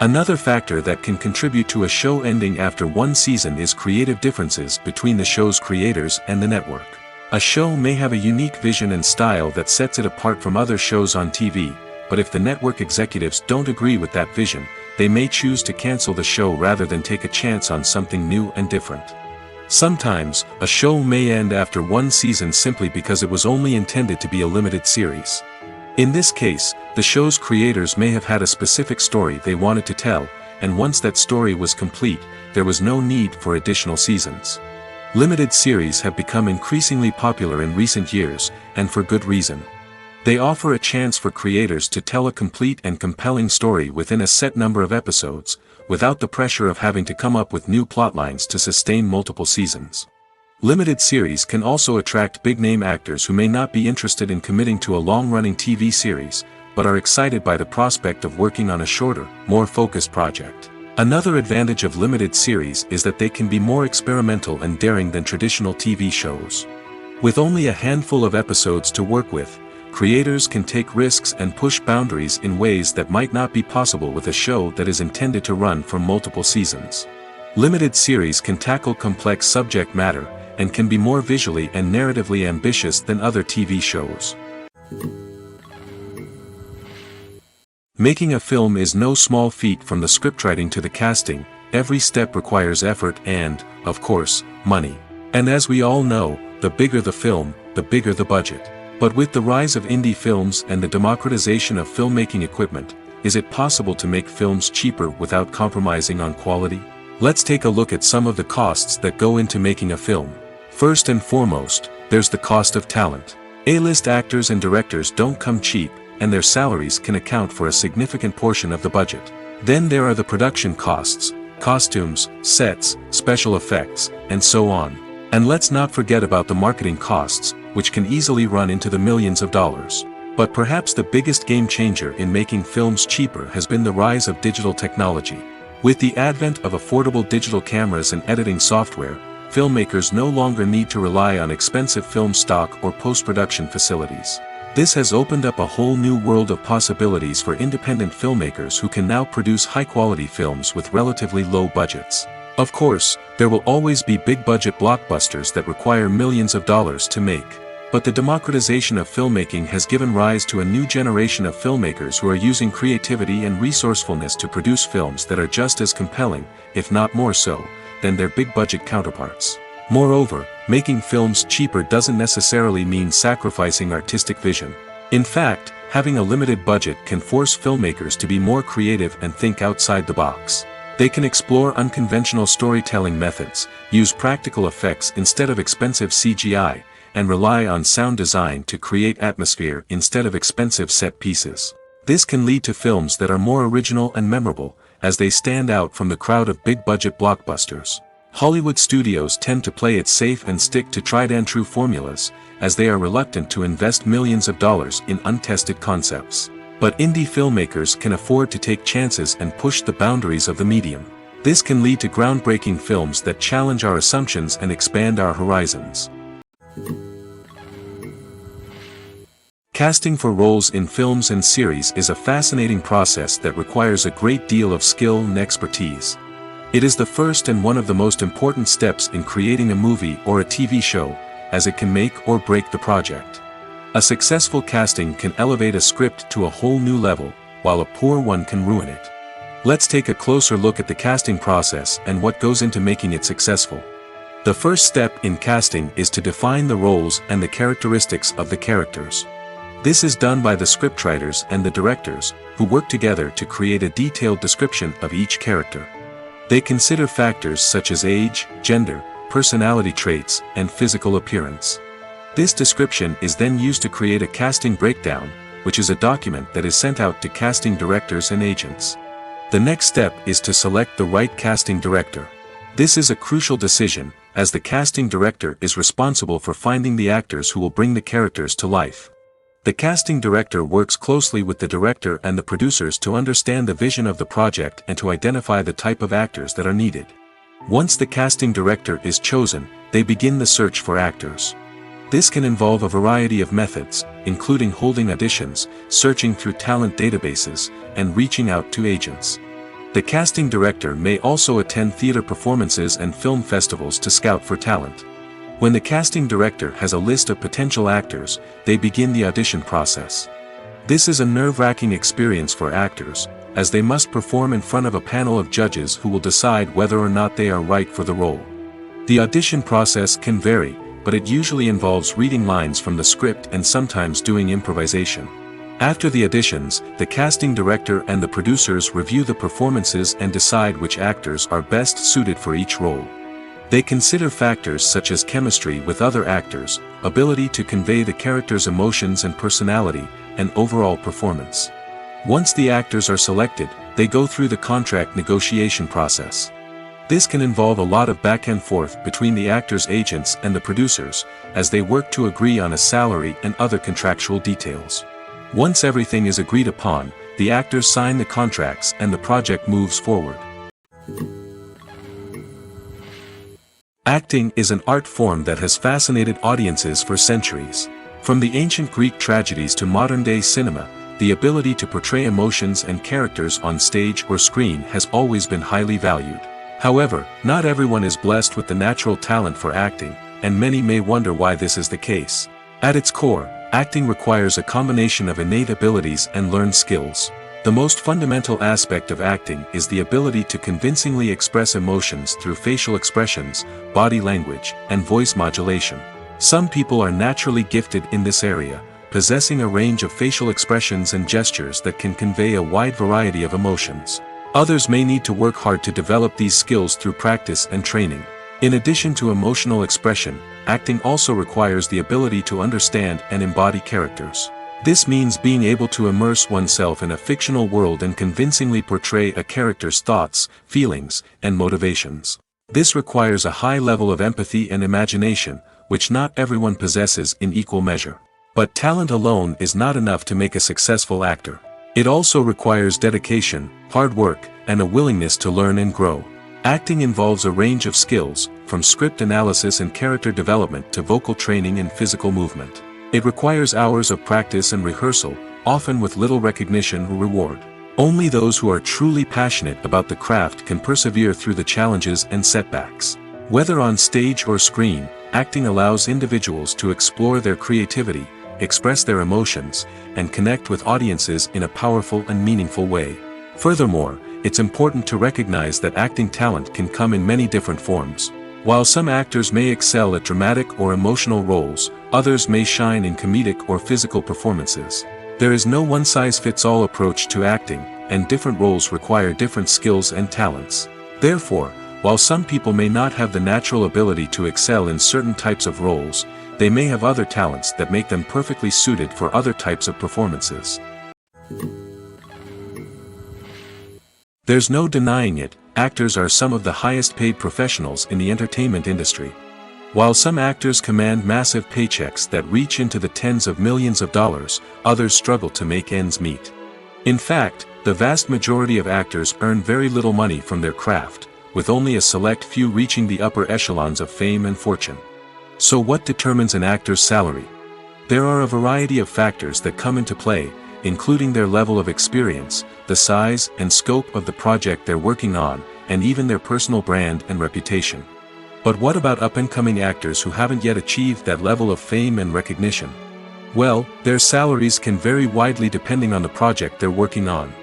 Speaker 1: Another factor that can contribute to a show ending after one season is creative differences between the show's creators and the network. A show may have a unique vision and style that sets it apart from other shows on TV, but if the network executives don't agree with that vision, they may choose to cancel the show rather than take a chance on something new and different. Sometimes, a show may end after one season simply because it was only intended to be a limited series. In this case, the show's creators may have had a specific story they wanted to tell, and once that story was complete, there was no need for additional seasons. Limited series have become increasingly popular in recent years, and for good reason. They offer a chance for creators to tell a complete and compelling story within a set number of episodes, without the pressure of having to come up with new plotlines to sustain multiple seasons. Limited series can also attract big-name actors who may not be interested in committing to a long-running TV series, but are excited by the prospect of working on a shorter, more focused project. Another advantage of limited series is that they can be more experimental and daring than traditional TV shows. With only a handful of episodes to work with, creators can take risks and push boundaries in ways that might not be possible with a show that is intended to run for multiple seasons. Limited series can tackle complex subject matter, and can be more visually and narratively ambitious than other TV shows. Making a film is no small feat. From the scriptwriting to the casting, every step requires effort and, of course, money. And as we all know, the bigger the film, the bigger the budget. But with the rise of indie films and the democratization of filmmaking equipment, is it possible to make films cheaper without compromising on quality? Let's take a look at some of the costs that go into making a film. First and foremost, there's the cost of talent. A-list actors and directors don't come cheap, and their salaries can account for a significant portion of the budget. Then there are the production costs, costumes, sets, special effects, and so on. And let's not forget about the marketing costs, which can easily run into the millions of dollars. But perhaps the biggest game changer in making films cheaper has been the rise of digital technology. With the advent of affordable digital cameras and editing software, filmmakers no longer need to rely on expensive film stock or post-production facilities. This has opened up a whole new world of possibilities for independent filmmakers who can now produce high-quality films with relatively low budgets. Of course, there will always be big-budget blockbusters that require millions of dollars to make. But the democratization of filmmaking has given rise to a new generation of filmmakers who are using creativity and resourcefulness to produce films that are just as compelling, if not more so, than their big-budget counterparts. Moreover, making films cheaper doesn't necessarily mean sacrificing artistic vision. In fact, having a limited budget can force filmmakers to be more creative and think outside the box. They can explore unconventional storytelling methods, use practical effects instead of expensive CGI, and rely on sound design to create atmosphere instead of expensive set pieces. This can lead to films that are more original and memorable, as they stand out from the crowd of big-budget blockbusters. Hollywood studios tend to play it safe and stick to tried-and-true formulas, as they are reluctant to invest millions of dollars in untested concepts. But indie filmmakers can afford to take chances and push the boundaries of the medium. This can lead to groundbreaking films that challenge our assumptions and expand our horizons. Casting for roles in films and series is a fascinating process that requires a great deal of skill and expertise. It is the first and one of the most important steps in creating a movie or a TV show, as it can make or break the project. A successful casting can elevate a script to a whole new level, while a poor one can ruin it. Let's take a closer look at the casting process and what goes into making it successful. The first step in casting is to define the roles and the characteristics of the characters. This is done by the scriptwriters and the directors, who work together to create a detailed description of each character. They consider factors such as age, gender, personality traits, and physical appearance. This description is then used to create a casting breakdown, which is a document that is sent out to casting directors and agents. The next step is to select the right casting director. This is a crucial decision, as the casting director is responsible for finding the actors who will bring the characters to life. The casting director works closely with the director and the producers to understand the vision of the project and to identify the type of actors that are needed. Once the casting director is chosen, they begin the search for actors. This can involve a variety of methods, including holding auditions, searching through talent databases, and reaching out to agents. The casting director may also attend theater performances and film festivals to scout for talent. When the casting director has a list of potential actors, they begin the audition process. This is a nerve-wracking experience for actors, as they must perform in front of a panel of judges who will decide whether or not they are right for the role. The audition process can vary, but it usually involves reading lines from the script and sometimes doing improvisation. After the auditions, the casting director and the producers review the performances and decide which actors are best suited for each role. They consider factors such as chemistry with other actors, ability to convey the character's emotions and personality, and overall performance. Once the actors are selected, they go through the contract negotiation process. This can involve a lot of back and forth between the actors' agents and the producers, as they work to agree on a salary and other contractual details. Once everything is agreed upon, the actors sign the contracts and the project moves forward. Acting is an art form that has fascinated audiences for centuries. From the ancient Greek tragedies to modern-day cinema, the ability to portray emotions and characters on stage or screen has always been highly valued. However, not everyone is blessed with the natural talent for acting, and many may wonder why this is the case. At its core, acting requires a combination of innate abilities and learned skills. The most fundamental aspect of acting is the ability to convincingly express emotions through facial expressions, body language, and voice modulation. Some people are naturally gifted in this area, possessing a range of facial expressions and gestures that can convey a wide variety of emotions. Others may need to work hard to develop these skills through practice and training. In addition to emotional expression, acting also requires the ability to understand and embody characters. This means being able to immerse oneself in a fictional world and convincingly portray a character's thoughts, feelings, and motivations. This requires a high level of empathy and imagination, which not everyone possesses in equal measure. But talent alone is not enough to make a successful actor. It also requires dedication, hard work, and a willingness to learn and grow. Acting involves a range of skills, from script analysis and character development to vocal training and physical movement. It requires hours of practice and rehearsal, often with little recognition or reward. Only those who are truly passionate about the craft can persevere through the challenges and setbacks. Whether on stage or screen, acting allows individuals to explore their creativity, express their emotions, and connect with audiences in a powerful and meaningful way. Furthermore, it's important to recognize that acting talent can come in many different forms. While some actors may excel at dramatic or emotional roles, others may shine in comedic or physical performances. There is no one-size-fits-all approach to acting, and different roles require different skills and talents. Therefore, while some people may not have the natural ability to excel in certain types of roles, they may have other talents that make them perfectly suited for other types of performances. There's no denying it, actors are some of the highest paid professionals in the entertainment industry. While some actors command massive paychecks that reach into the tens of millions of dollars, others struggle to make ends meet. In fact, the vast majority of actors earn very little money from their craft, with only a select few reaching the upper echelons of fame and fortune. So what determines an actor's salary? There are a variety of factors that come into play, including their level of experience, the size and scope of the project they're working on, and even their personal brand and reputation. But what about up-and-coming actors who haven't yet achieved that level of fame and recognition? Well, their salaries can vary widely depending on the project they're working on.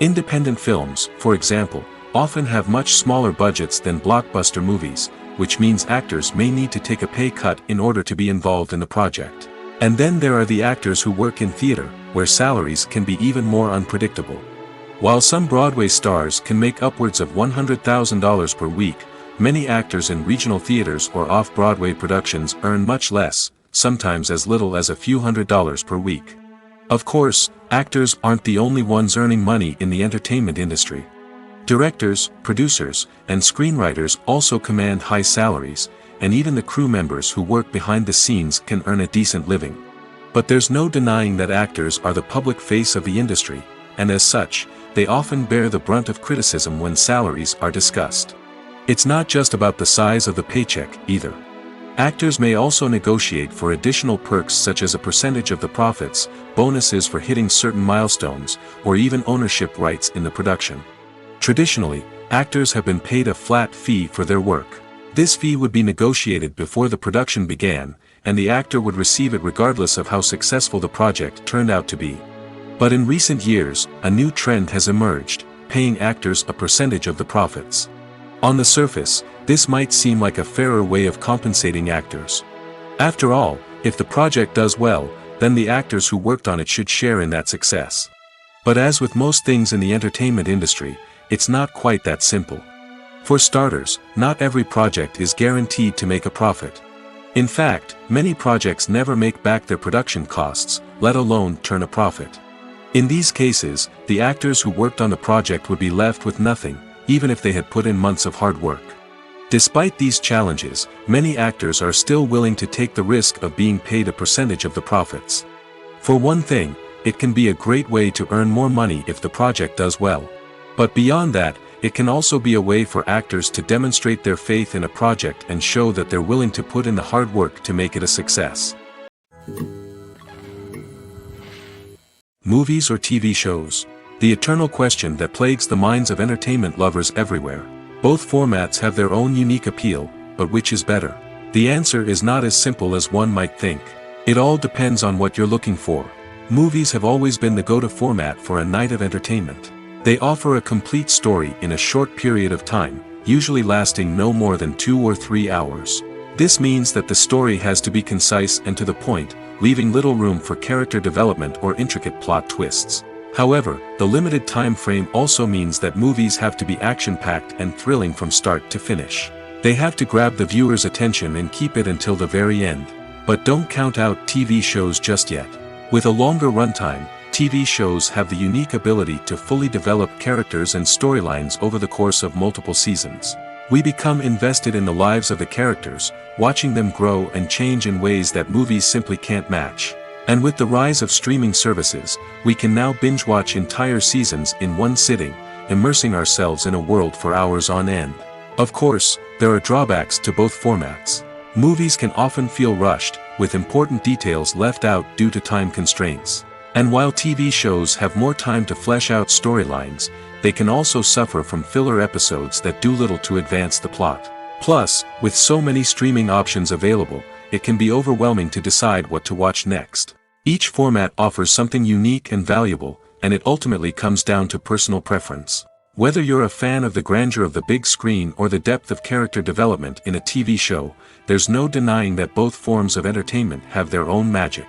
Speaker 1: Independent films, for example, often have much smaller budgets than blockbuster movies, which means actors may need to take a pay cut in order to be involved in the project. And then there are the actors who work in theater, where salaries can be even more unpredictable. While some Broadway stars can make upwards of $100,000 per week, many actors in regional theaters or off-Broadway productions earn much less, sometimes as little as a few $100s per week. Of course, actors aren't the only ones earning money in the entertainment industry. Directors, producers, and screenwriters also command high salaries, and even the crew members who work behind the scenes can earn a decent living. But there's no denying that actors are the public face of the industry, and as such, they often bear the brunt of criticism when salaries are discussed. It's not just about the size of the paycheck, either. Actors may also negotiate for additional perks such as a percentage of the profits, bonuses for hitting certain milestones, or even ownership rights in the production. Traditionally, actors have been paid a flat fee for their work. This fee would be negotiated before the production began, and the actor would receive it regardless of how successful the project turned out to be. But in recent years, a new trend has emerged, paying actors a percentage of the profits. On the surface, this might seem like a fairer way of compensating actors. After all, if the project does well, then the actors who worked on it should share in that success. But as with most things in the entertainment industry, it's not quite that simple. For starters, not every project is guaranteed to make a profit. In fact, many projects never make back their production costs, let alone turn a profit. In these cases, the actors who worked on the project would be left with nothing, even if they had put in months of hard work. Despite these challenges, many actors are still willing to take the risk of being paid a percentage of the profits. For one thing, it can be a great way to earn more money if the project does well. But beyond that, it can also be a way for actors to demonstrate their faith in a project and show that they're willing to put in the hard work to make it a success. Movies or TV shows? The eternal question that plagues the minds of entertainment lovers everywhere. Both formats have their own unique appeal, but which is better? The answer is not as simple as one might think. It all depends on what you're looking for. Movies have always been the go-to format for a night of entertainment. They offer a complete story in a short period of time, usually lasting no more than 2 or 3 hours. This means that the story has to be concise and to the point, leaving little room for character development or intricate plot twists. However, the limited time frame also means that movies have to be action-packed and thrilling from start to finish. They have to grab the viewer's attention and keep it until the very end. But don't count out TV shows just yet. With a longer runtime, TV shows have the unique ability to fully develop characters and storylines over the course of multiple seasons. We become invested in the lives of the characters, watching them grow and change in ways that movies simply can't match. And with the rise of streaming services, we can now binge-watch entire seasons in one sitting, immersing ourselves in a world for hours on end. Of course, there are drawbacks to both formats. Movies can often feel rushed, with important details left out due to time constraints. And while TV shows have more time to flesh out storylines, they can also suffer from filler episodes that do little to advance the plot. Plus, with so many streaming options available, it can be overwhelming to decide what to watch next. Each format offers something unique and valuable, and it ultimately comes down to personal preference. Whether you're a fan of the grandeur of the big screen or the depth of character development in a TV show, there's no denying that both forms of entertainment have their own magic.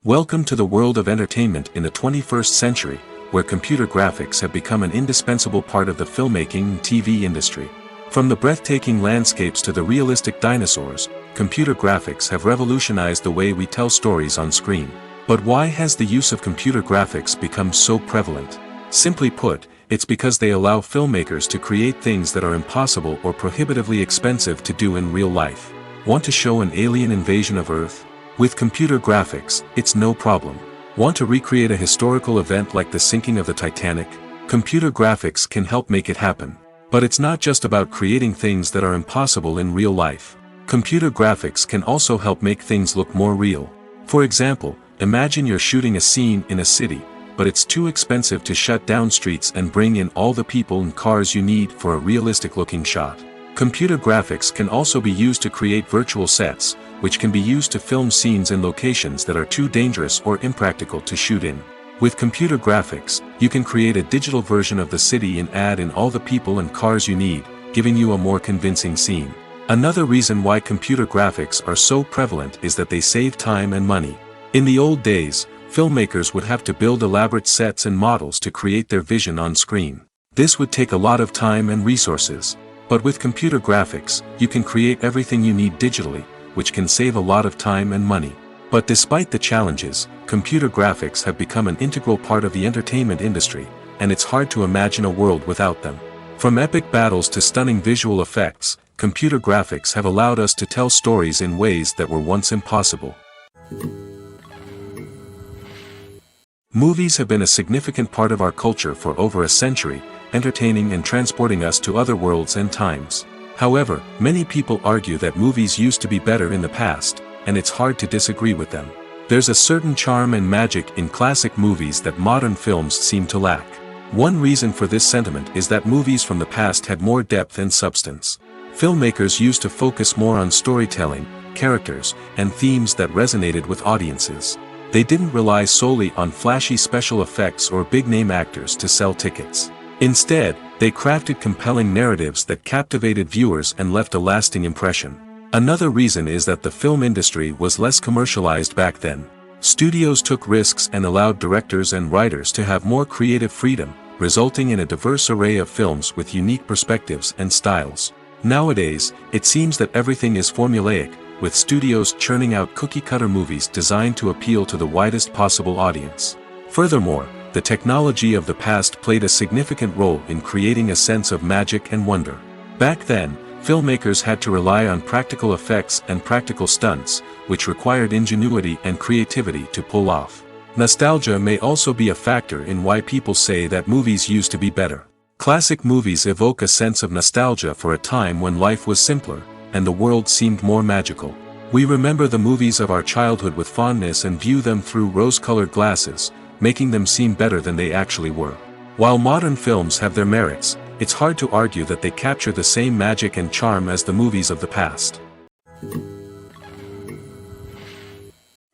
Speaker 1: Welcome to the world of entertainment in the 21st century, where computer graphics have become an indispensable part of the filmmaking and TV industry. From the breathtaking landscapes to the realistic dinosaurs, computer graphics have revolutionized the way we tell stories on screen. But why has the use of computer graphics become so prevalent? Simply put, it's because they allow filmmakers to create things that are impossible or prohibitively expensive to do in real life. Want to show an alien invasion of Earth? With computer graphics, it's no problem. Want to recreate a historical event like the sinking of the Titanic? Computer graphics can help make it happen. But it's not just about creating things that are impossible in real life. Computer graphics can also help make things look more real. For example, imagine you're shooting a scene in a city, but it's too expensive to shut down streets and bring in all the people and cars you need for a realistic-looking shot. Computer graphics can also be used to create virtual sets, which can be used to film scenes in locations that are too dangerous or impractical to shoot in. With computer graphics, you can create a digital version of the city and add in all the people and cars you need, giving you a more convincing scene. Another reason why computer graphics are so prevalent is that they save time and money. In the old days, filmmakers would have to build elaborate sets and models to create their vision on screen. This would take a lot of time and resources. But with computer graphics, you can create everything you need digitally, which can save a lot of time and money. But despite the challenges, computer graphics have become an integral part of the entertainment industry, and it's hard to imagine a world without them. From epic battles to stunning visual effects, computer graphics have allowed us to tell stories in ways that were once impossible. Movies have been a significant part of our culture for over a century, entertaining and transporting us to other worlds and times. However, many people argue that movies used to be better in the past, and it's hard to disagree with them. There's a certain charm and magic in classic movies that modern films seem to lack. One reason for this sentiment is that movies from the past had more depth and substance. Filmmakers used to focus more on storytelling, characters, and themes that resonated with audiences. They didn't rely solely on flashy special effects or big-name actors to sell tickets. Instead, they crafted compelling narratives that captivated viewers and left a lasting impression. Another reason is that the film industry was less commercialized back then. Studios took risks and allowed directors and writers to have more creative freedom, resulting in a diverse array of films with unique perspectives and styles. Nowadays, it seems that everything is formulaic, with studios churning out cookie-cutter movies designed to appeal to the widest possible audience. Furthermore, the technology of the past played a significant role in creating a sense of magic and wonder. Back then, filmmakers had to rely on practical effects and practical stunts, which required ingenuity and creativity to pull off. Nostalgia may also be a factor in why people say that movies used to be better. Classic movies evoke a sense of nostalgia for a time when life was simpler, and the world seemed more magical. We remember the movies of our childhood with fondness and view them through rose-colored glasses, making them seem better than they actually were. While modern films have their merits, it's hard to argue that they capture the same magic and charm as the movies of the past.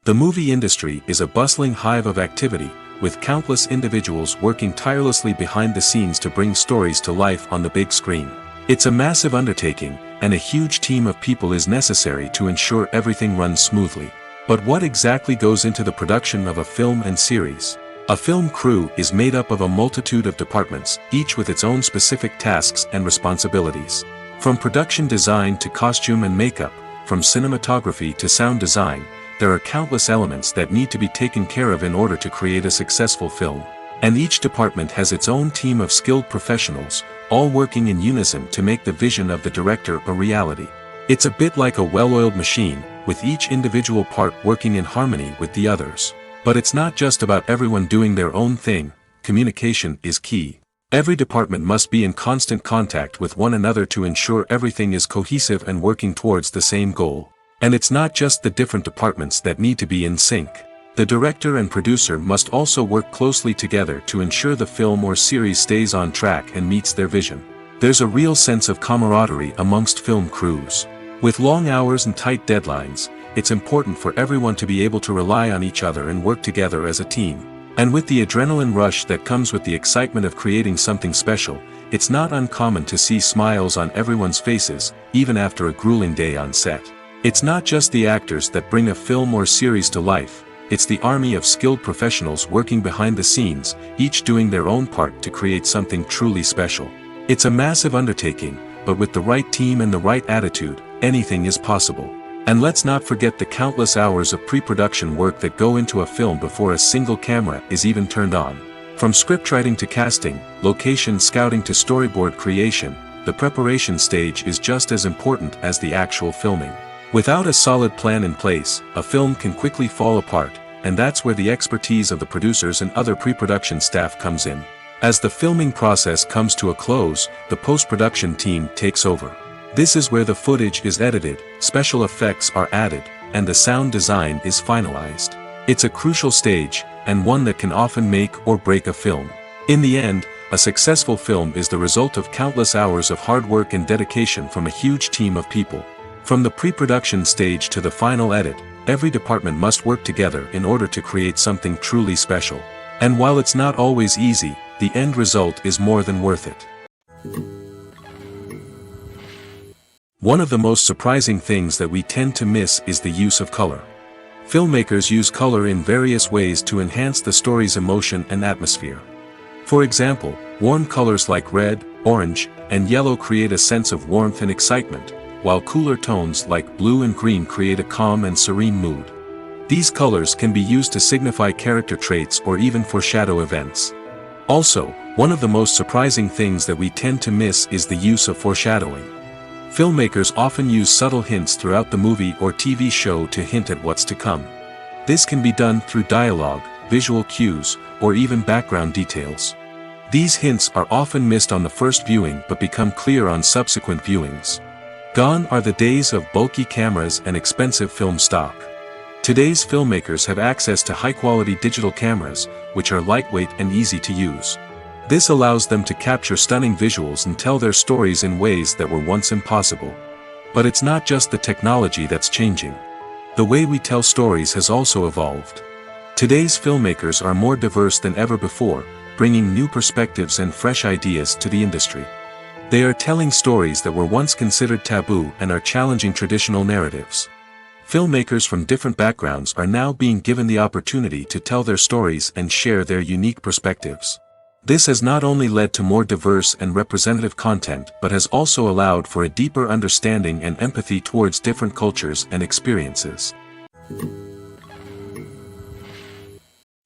Speaker 1: The movie industry is a bustling hive of activity, with countless individuals working tirelessly behind the scenes to bring stories to life on the big screen. It's a massive undertaking, and a huge team of people is necessary to ensure everything runs smoothly. But what exactly goes into the production of a film and series? A film crew is made up of a multitude of departments, each with its own specific tasks and responsibilities. From production design to costume and makeup, from cinematography to sound design, there are countless elements that need to be taken care of in order to create a successful film. And each department has its own team of skilled professionals, all working in unison to make the vision of the director a reality. It's a bit like a well-oiled machine, with each individual part working in harmony with the others. But it's not just about everyone doing their own thing. Communication is key. Every department must be in constant contact with one another to ensure everything is cohesive and working towards the same goal. And it's not just the different departments that need to be in sync. The director and producer must also work closely together to ensure the film or series stays on track and meets their vision. There's a real sense of camaraderie amongst film crews. With long hours and tight deadlines, it's important for everyone to be able to rely on each other and work together as a team. And with the adrenaline rush that comes with the excitement of creating something special, it's not uncommon to see smiles on everyone's faces, even after a grueling day on set. It's not just the actors that bring a film or series to life, it's the army of skilled professionals working behind the scenes, each doing their own part to create something truly special. It's a massive undertaking, but with the right team and the right attitude, anything is possible. And let's not forget the countless hours of pre-production work that go into a film before a single camera is even turned on. From scriptwriting to casting, location scouting to storyboard creation, the preparation stage is just as important as the actual filming. Without a solid plan in place, a film can quickly fall apart, and that's where the expertise of the producers and other pre-production staff comes in. As the filming process comes to a close, the post-production team takes over. This is where the footage is edited, special effects are added, and the sound design is finalized. It's a crucial stage, and one that can often make or break a film. In the end, a successful film is the result of countless hours of hard work and dedication from a huge team of people. From the pre-production stage to the final edit, every department must work together in order to create something truly special. And while it's not always easy, the end result is more than worth it. One of the most surprising things that we tend to miss is the use of color. Filmmakers use color in various ways to enhance the story's emotion and atmosphere. For example, warm colors like red, orange, and yellow create a sense of warmth and excitement, while cooler tones like blue and green create a calm and serene mood. These colors can be used to signify character traits or even foreshadow events. Also, one of the most surprising things that we tend to miss is the use of foreshadowing. Filmmakers often use subtle hints throughout the movie or TV show to hint at what's to come. This can be done through dialogue, visual cues, or even background details. These hints are often missed on the first viewing but become clear on subsequent viewings. Gone are the days of bulky cameras and expensive film stock. Today's filmmakers have access to high-quality digital cameras, which are lightweight and easy to use. This allows them to capture stunning visuals and tell their stories in ways that were once impossible. But it's not just the technology that's changing. The way we tell stories has also evolved. Today's filmmakers are more diverse than ever before, bringing new perspectives and fresh ideas to the industry. They are telling stories that were once considered taboo and are challenging traditional narratives. Filmmakers from different backgrounds are now being given the opportunity to tell their stories and share their unique perspectives. This has not only led to more diverse and representative content but has also allowed for a deeper understanding and empathy towards different cultures and experiences.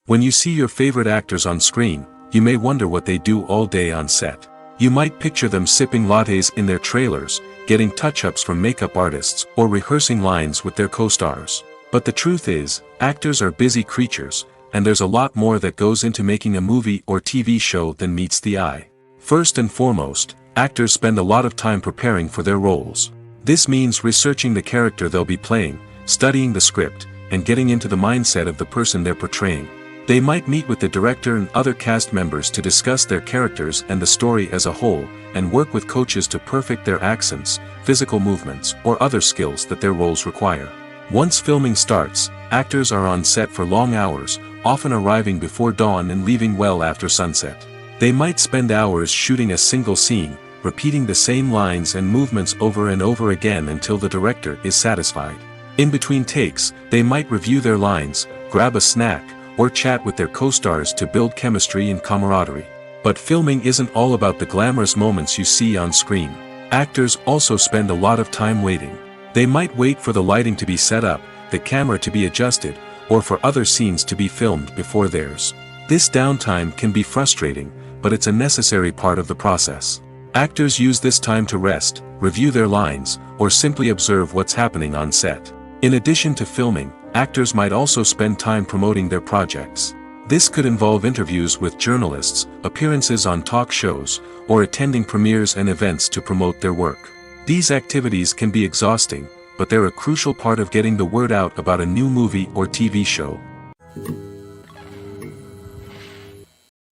Speaker 1: When you see your favorite actors on screen, you may wonder what they do all day on set. You might picture them sipping lattes in their trailers, getting touch-ups from makeup artists, or rehearsing lines with their co-stars. But the truth is, actors are busy creatures, and there's a lot more that goes into making a movie or TV show than meets the eye. First and foremost, actors spend a lot of time preparing for their roles. This means researching the character they'll be playing, studying the script, and getting into the mindset of the person they're portraying. They might meet with the director and other cast members to discuss their characters and the story as a whole, and work with coaches to perfect their accents, physical movements, or other skills that their roles require. Once filming starts, actors are on set for long hours, often arriving before dawn and leaving well after sunset. They might spend hours shooting a single scene, repeating the same lines and movements over and over again until the director is satisfied. In between takes, they might review their lines, grab a snack, or chat with their co-stars to build chemistry and camaraderie. But filming isn't all about the glamorous moments you see on screen. Actors also spend a lot of time waiting. They might wait for the lighting to be set up, the camera to be adjusted, or for other scenes to be filmed before theirs. This downtime can be frustrating, but it's a necessary part of the process. Actors use this time to rest, review their lines, or simply observe what's happening on set. In addition to filming, actors might also spend time promoting their projects. This could involve interviews with journalists, appearances on talk shows, or attending premieres and events to promote their work. These activities can be exhausting, but they're a crucial part of getting the word out about a new movie or TV show.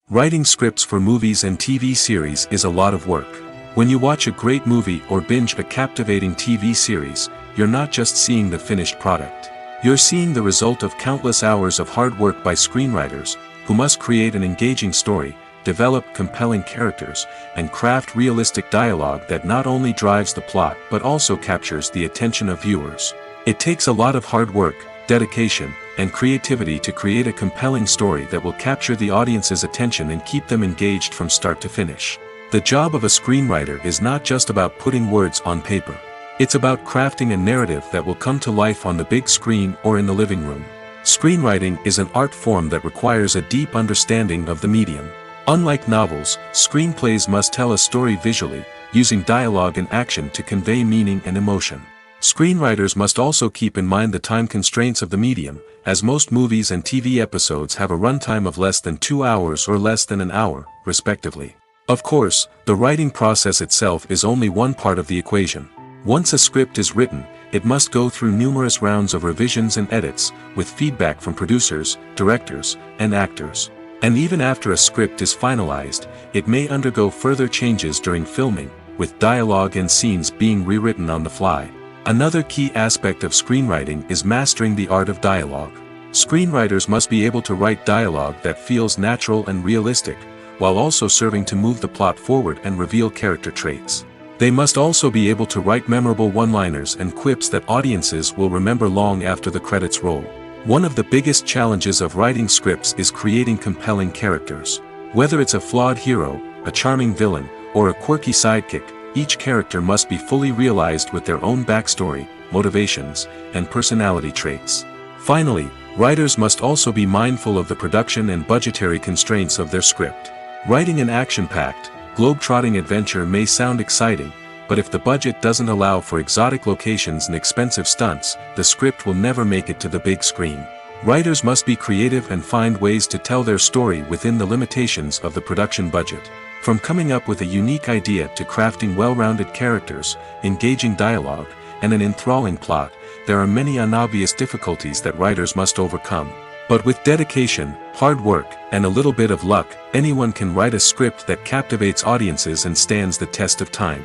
Speaker 1: Writing scripts for movies and TV series is a lot of work. When you watch a great movie or binge a captivating TV series, you're not just seeing the finished product. You're seeing the result of countless hours of hard work by screenwriters, who must create an engaging story, develop compelling characters, and craft realistic dialogue that not only drives the plot but also captures the attention of viewers. It takes a lot of hard work, dedication, and creativity to create a compelling story that will capture the audience's attention and keep them engaged from start to finish. The job of a screenwriter is not just about putting words on paper. It's about crafting a narrative that will come to life on the big screen or in the living room. Screenwriting is an art form that requires a deep understanding of the medium. Unlike novels, screenplays must tell a story visually, using dialogue and action to convey meaning and emotion. Screenwriters must also keep in mind the time constraints of the medium, as most movies and TV episodes have a runtime of less than 2 hours or less than an hour, respectively. Of course, the writing process itself is only one part of the equation. Once a script is written, it must go through numerous rounds of revisions and edits, with feedback from producers, directors, and actors. And even after a script is finalized, it may undergo further changes during filming, with dialogue and scenes being rewritten on the fly. Another key aspect of screenwriting is mastering the art of dialogue. Screenwriters must be able to write dialogue that feels natural and realistic, while also serving to move the plot forward and reveal character traits. They must also be able to write memorable one-liners and quips that audiences will remember long after the credits roll. One of the biggest challenges of writing scripts is creating compelling characters. Whether it's a flawed hero, a charming villain, or a quirky sidekick, each character must be fully realized with their own backstory, motivations, and personality traits. Finally, writers must also be mindful of the production and budgetary constraints of their script. Writing an action-packed, globe-trotting adventure may sound exciting, but if the budget doesn't allow for exotic locations and expensive stunts, the script will never make it to the big screen. Writers must be creative and find ways to tell their story within the limitations of the production budget. From coming up with a unique idea to crafting well-rounded characters, engaging dialogue, and an enthralling plot, there are many unobvious difficulties that writers must overcome. But with dedication, hard work, and a little bit of luck, anyone can write a script that captivates audiences and stands the test of time.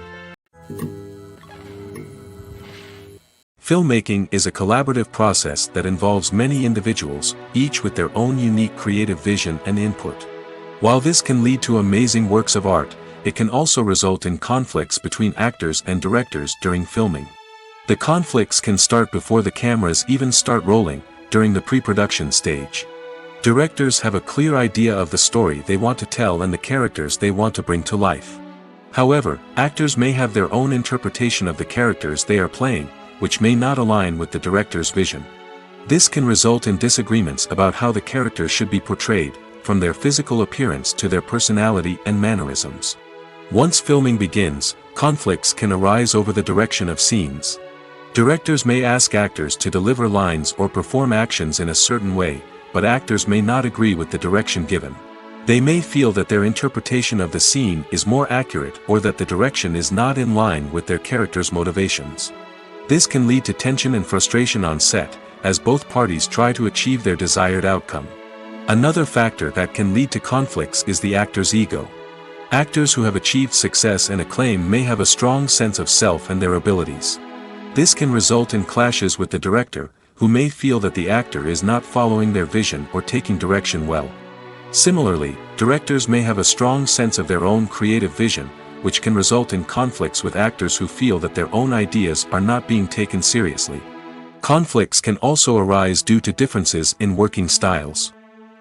Speaker 1: Filmmaking is a collaborative process that involves many individuals, each with their own unique creative vision and input. While this can lead to amazing works of art, it can also result in conflicts between actors and directors during filming. The conflicts can start before the cameras even start rolling, during the pre-production stage. Directors have a clear idea of the story they want to tell and the characters they want to bring to life. However, actors may have their own interpretation of the characters they are playing, which may not align with the director's vision. This can result in disagreements about how the characters should be portrayed, from their physical appearance to their personality and mannerisms. Once filming begins, conflicts can arise over the direction of scenes. Directors may ask actors to deliver lines or perform actions in a certain way, but actors may not agree with the direction given. They may feel that their interpretation of the scene is more accurate or that the direction is not in line with their character's motivations. This can lead to tension and frustration on set, as both parties try to achieve their desired outcome. Another factor that can lead to conflicts is the actor's ego. Actors who have achieved success and acclaim may have a strong sense of self and their abilities. This can result in clashes with the director, who may feel that the actor is not following their vision or taking direction well. Similarly, directors may have a strong sense of their own creative vision, which can result in conflicts with actors who feel that their own ideas are not being taken seriously. Conflicts can also arise due to differences in working styles.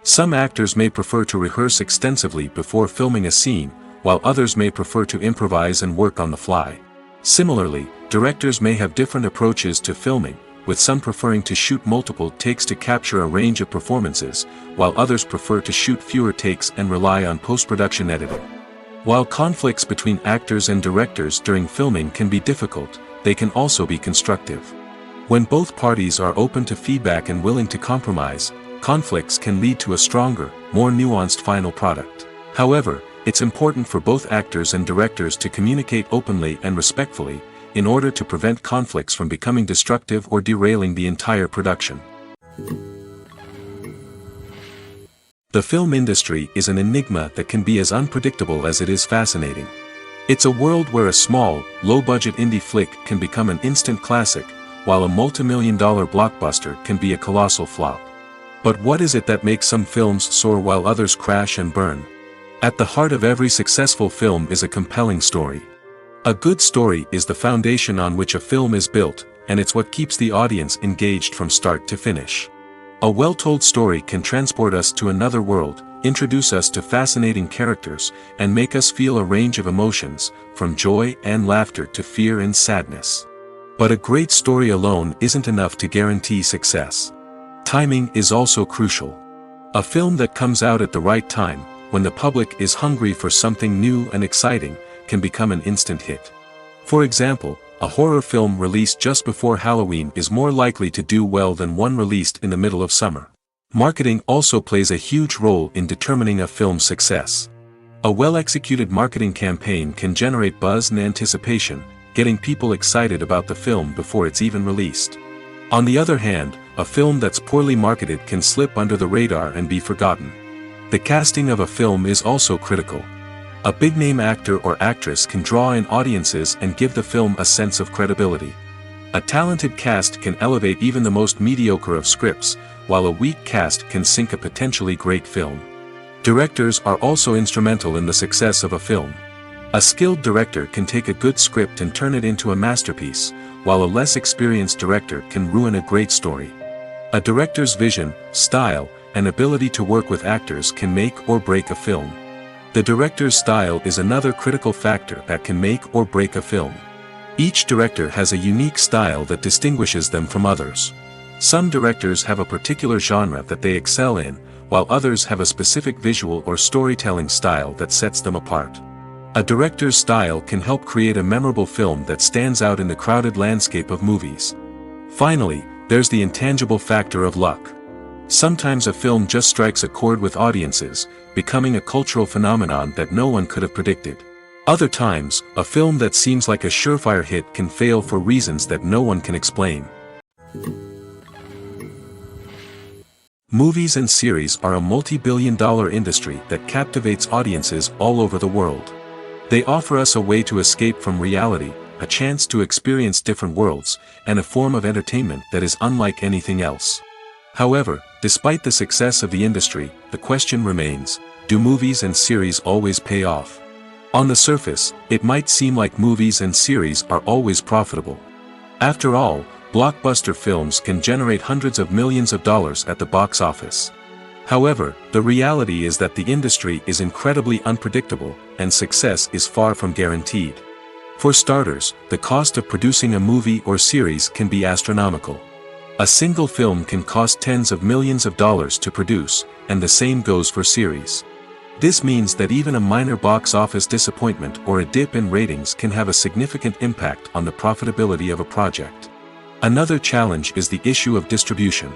Speaker 1: Some actors may prefer to rehearse extensively before filming a scene, while others may prefer to improvise and work on the fly. Similarly, directors may have different approaches to filming, with some preferring to shoot multiple takes to capture a range of performances, while others prefer to shoot fewer takes and rely on post-production editing. While conflicts between actors and directors during filming can be difficult, they can also be constructive. When both parties are open to feedback and willing to compromise, conflicts can lead to a stronger, more nuanced final product. However, it's important for both actors and directors to communicate openly and respectfully, in order to prevent conflicts from becoming destructive or derailing the entire production. The film industry is an enigma that can be as unpredictable as it is fascinating. It's a world where a small, low-budget indie flick can become an instant classic, while a multi-million-dollar blockbuster can be a colossal flop. But what is it that makes some films soar while others crash and burn? At the heart of every successful film is a compelling story. A good story is the foundation on which a film is built, and it's what keeps the audience engaged from start to finish. A well-told story can transport us to another world, introduce us to fascinating characters, and make us feel a range of emotions, from joy and laughter to fear and sadness. But a great story alone isn't enough to guarantee success. Timing is also crucial. A film that comes out at the right time, when the public is hungry for something new and exciting, can become an instant hit. For example, a horror film released just before Halloween is more likely to do well than one released in the middle of summer. Marketing also plays a huge role in determining a film's success. A well-executed marketing campaign can generate buzz and anticipation, getting people excited about the film before it's even released. On the other hand, a film that's poorly marketed can slip under the radar and be forgotten. The casting of a film is also critical. A big-name actor or actress can draw in audiences and give the film a sense of credibility. A talented cast can elevate even the most mediocre of scripts, while a weak cast can sink a potentially great film. Directors are also instrumental in the success of a film. A skilled director can take a good script and turn it into a masterpiece, while a less experienced director can ruin a great story. A director's vision, style, and ability to work with actors can make or break a film. The director's style is another critical factor that can make or break a film. Each director has a unique style that distinguishes them from others. Some directors have a particular genre that they excel in, while others have a specific visual or storytelling style that sets them apart. A director's style can help create a memorable film that stands out in the crowded landscape of movies. Finally, there's the intangible factor of luck. Sometimes a film just strikes a chord with audiences, becoming a cultural phenomenon that no one could have predicted. Other times, a film that seems like a surefire hit can fail for reasons that no one can explain. Movies and series are a multi-billion-dollar industry that captivates audiences all over the world. They offer us a way to escape from reality, a chance to experience different worlds, and a form of entertainment that is unlike anything else. However, despite the success of the industry, the question remains, do movies and series always pay off? On the surface, it might seem like movies and series are always profitable. After all, blockbuster films can generate hundreds of millions of dollars at the box office. However, the reality is that the industry is incredibly unpredictable, and success is far from guaranteed. For starters, the cost of producing a movie or series can be astronomical. A single film can cost tens of millions of dollars to produce, and the same goes for series. This means that even a minor box office disappointment or a dip in ratings can have a significant impact on the profitability of a project. Another challenge is the issue of distribution.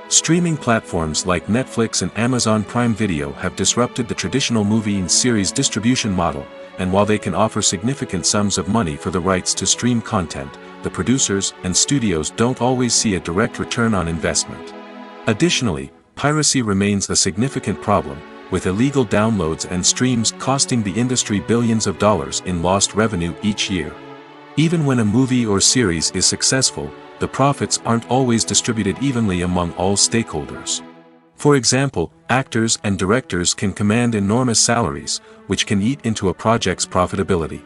Speaker 1: Streaming platforms like Netflix and Amazon Prime Video have disrupted the traditional movie and series distribution model, and while they can offer significant sums of money for the rights to stream content, the producers and studios don't always see a direct return on investment. Additionally, piracy remains a significant problem, with illegal downloads and streams costing the industry billions of dollars in lost revenue each year. Even when a movie or series is successful, the profits aren't always distributed evenly among all stakeholders. For example, actors and directors can command enormous salaries, which can eat into a project's profitability.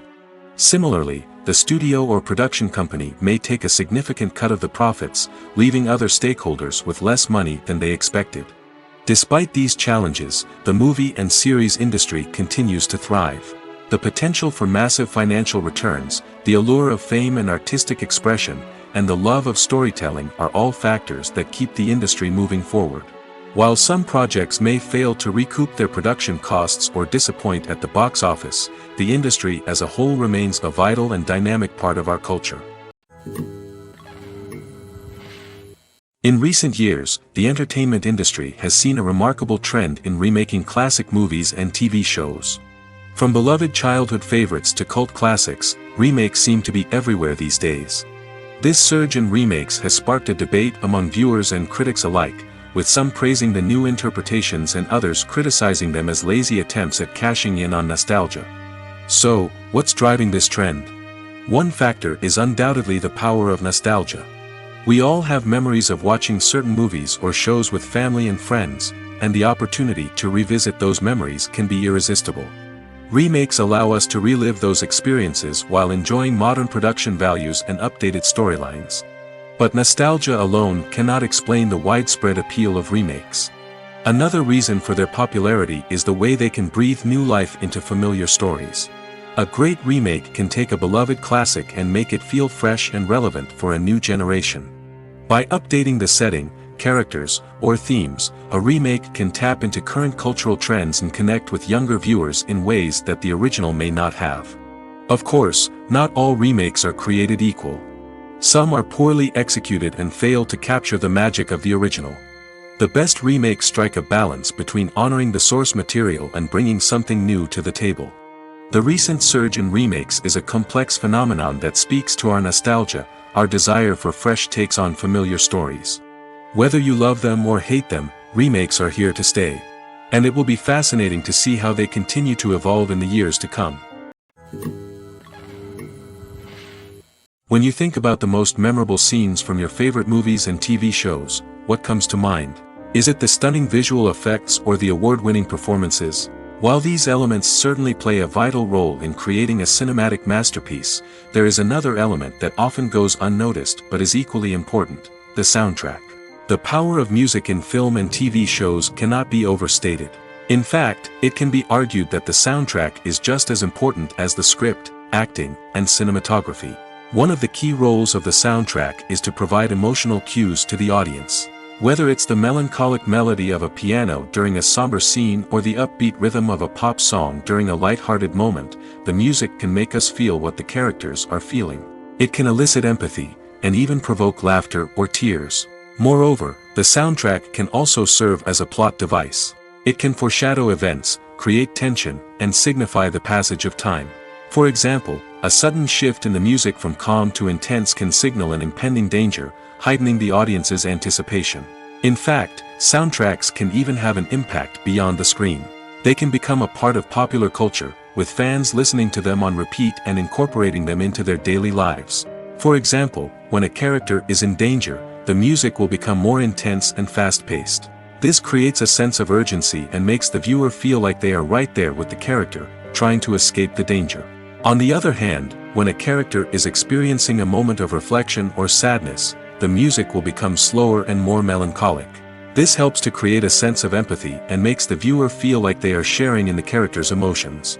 Speaker 1: Similarly, the studio or production company may take a significant cut of the profits, leaving other stakeholders with less money than they expected. Despite these challenges, the movie and series industry continues to thrive. The potential for massive financial returns, the allure of fame and artistic expression, and the love of storytelling are all factors that keep the industry moving forward. While some projects may fail to recoup their production costs or disappoint at the box office, the industry as a whole remains a vital and dynamic part of our culture. In recent years, the entertainment industry has seen a remarkable trend in remaking classic movies and TV shows. From beloved childhood favorites to cult classics, remakes seem to be everywhere these days. This surge in remakes has sparked a debate among viewers and critics alike, with some praising the new interpretations and others criticizing them as lazy attempts at cashing in on nostalgia. So, what's driving this trend? One factor is undoubtedly the power of nostalgia. We all have memories of watching certain movies or shows with family and friends, and the opportunity to revisit those memories can be irresistible. Remakes allow us to relive those experiences while enjoying modern production values and updated storylines. But nostalgia alone cannot explain the widespread appeal of remakes. Another reason for their popularity is the way they can breathe new life into familiar stories. A great remake can take a beloved classic and make it feel fresh and relevant for a new generation. By updating the setting, characters, or themes, a remake can tap into current cultural trends and connect with younger viewers in ways that the original may not have. Of course, not all remakes are created equal. Some are poorly executed and fail to capture the magic of the original. The best remakes strike a balance between honoring the source material and bringing something new to the table. The recent surge in remakes is a complex phenomenon that speaks to our nostalgia, our desire for fresh takes on familiar stories. Whether you love them or hate them, remakes are here to stay. And it will be fascinating to see how they continue to evolve in the years to come. When you think about the most memorable scenes from your favorite movies and TV shows, what comes to mind? Is it the stunning visual effects or the award-winning performances? While these elements certainly play a vital role in creating a cinematic masterpiece, there is another element that often goes unnoticed but is equally important: the soundtrack. The power of music in film and TV shows cannot be overstated. In fact, it can be argued that the soundtrack is just as important as the script, acting, and cinematography. One of the key roles of the soundtrack is to provide emotional cues to the audience. Whether it's the melancholic melody of a piano during a somber scene or the upbeat rhythm of a pop song during a light-hearted moment, the music can make us feel what the characters are feeling. It can elicit empathy, and even provoke laughter or tears. Moreover, the soundtrack can also serve as a plot device. It can foreshadow events, create tension, and signify the passage of time. For example, a sudden shift in the music from calm to intense can signal an impending danger, heightening the audience's anticipation. In fact, soundtracks can even have an impact beyond the screen. They can become a part of popular culture, with fans listening to them on repeat and incorporating them into their daily lives. For example, when a character is in danger, the music will become more intense and fast-paced. This creates a sense of urgency and makes the viewer feel like they are right there with the character, trying to escape the danger. On the other hand, when a character is experiencing a moment of reflection or sadness, the music will become slower and more melancholic. This helps to create a sense of empathy and makes the viewer feel like they are sharing in the character's emotions.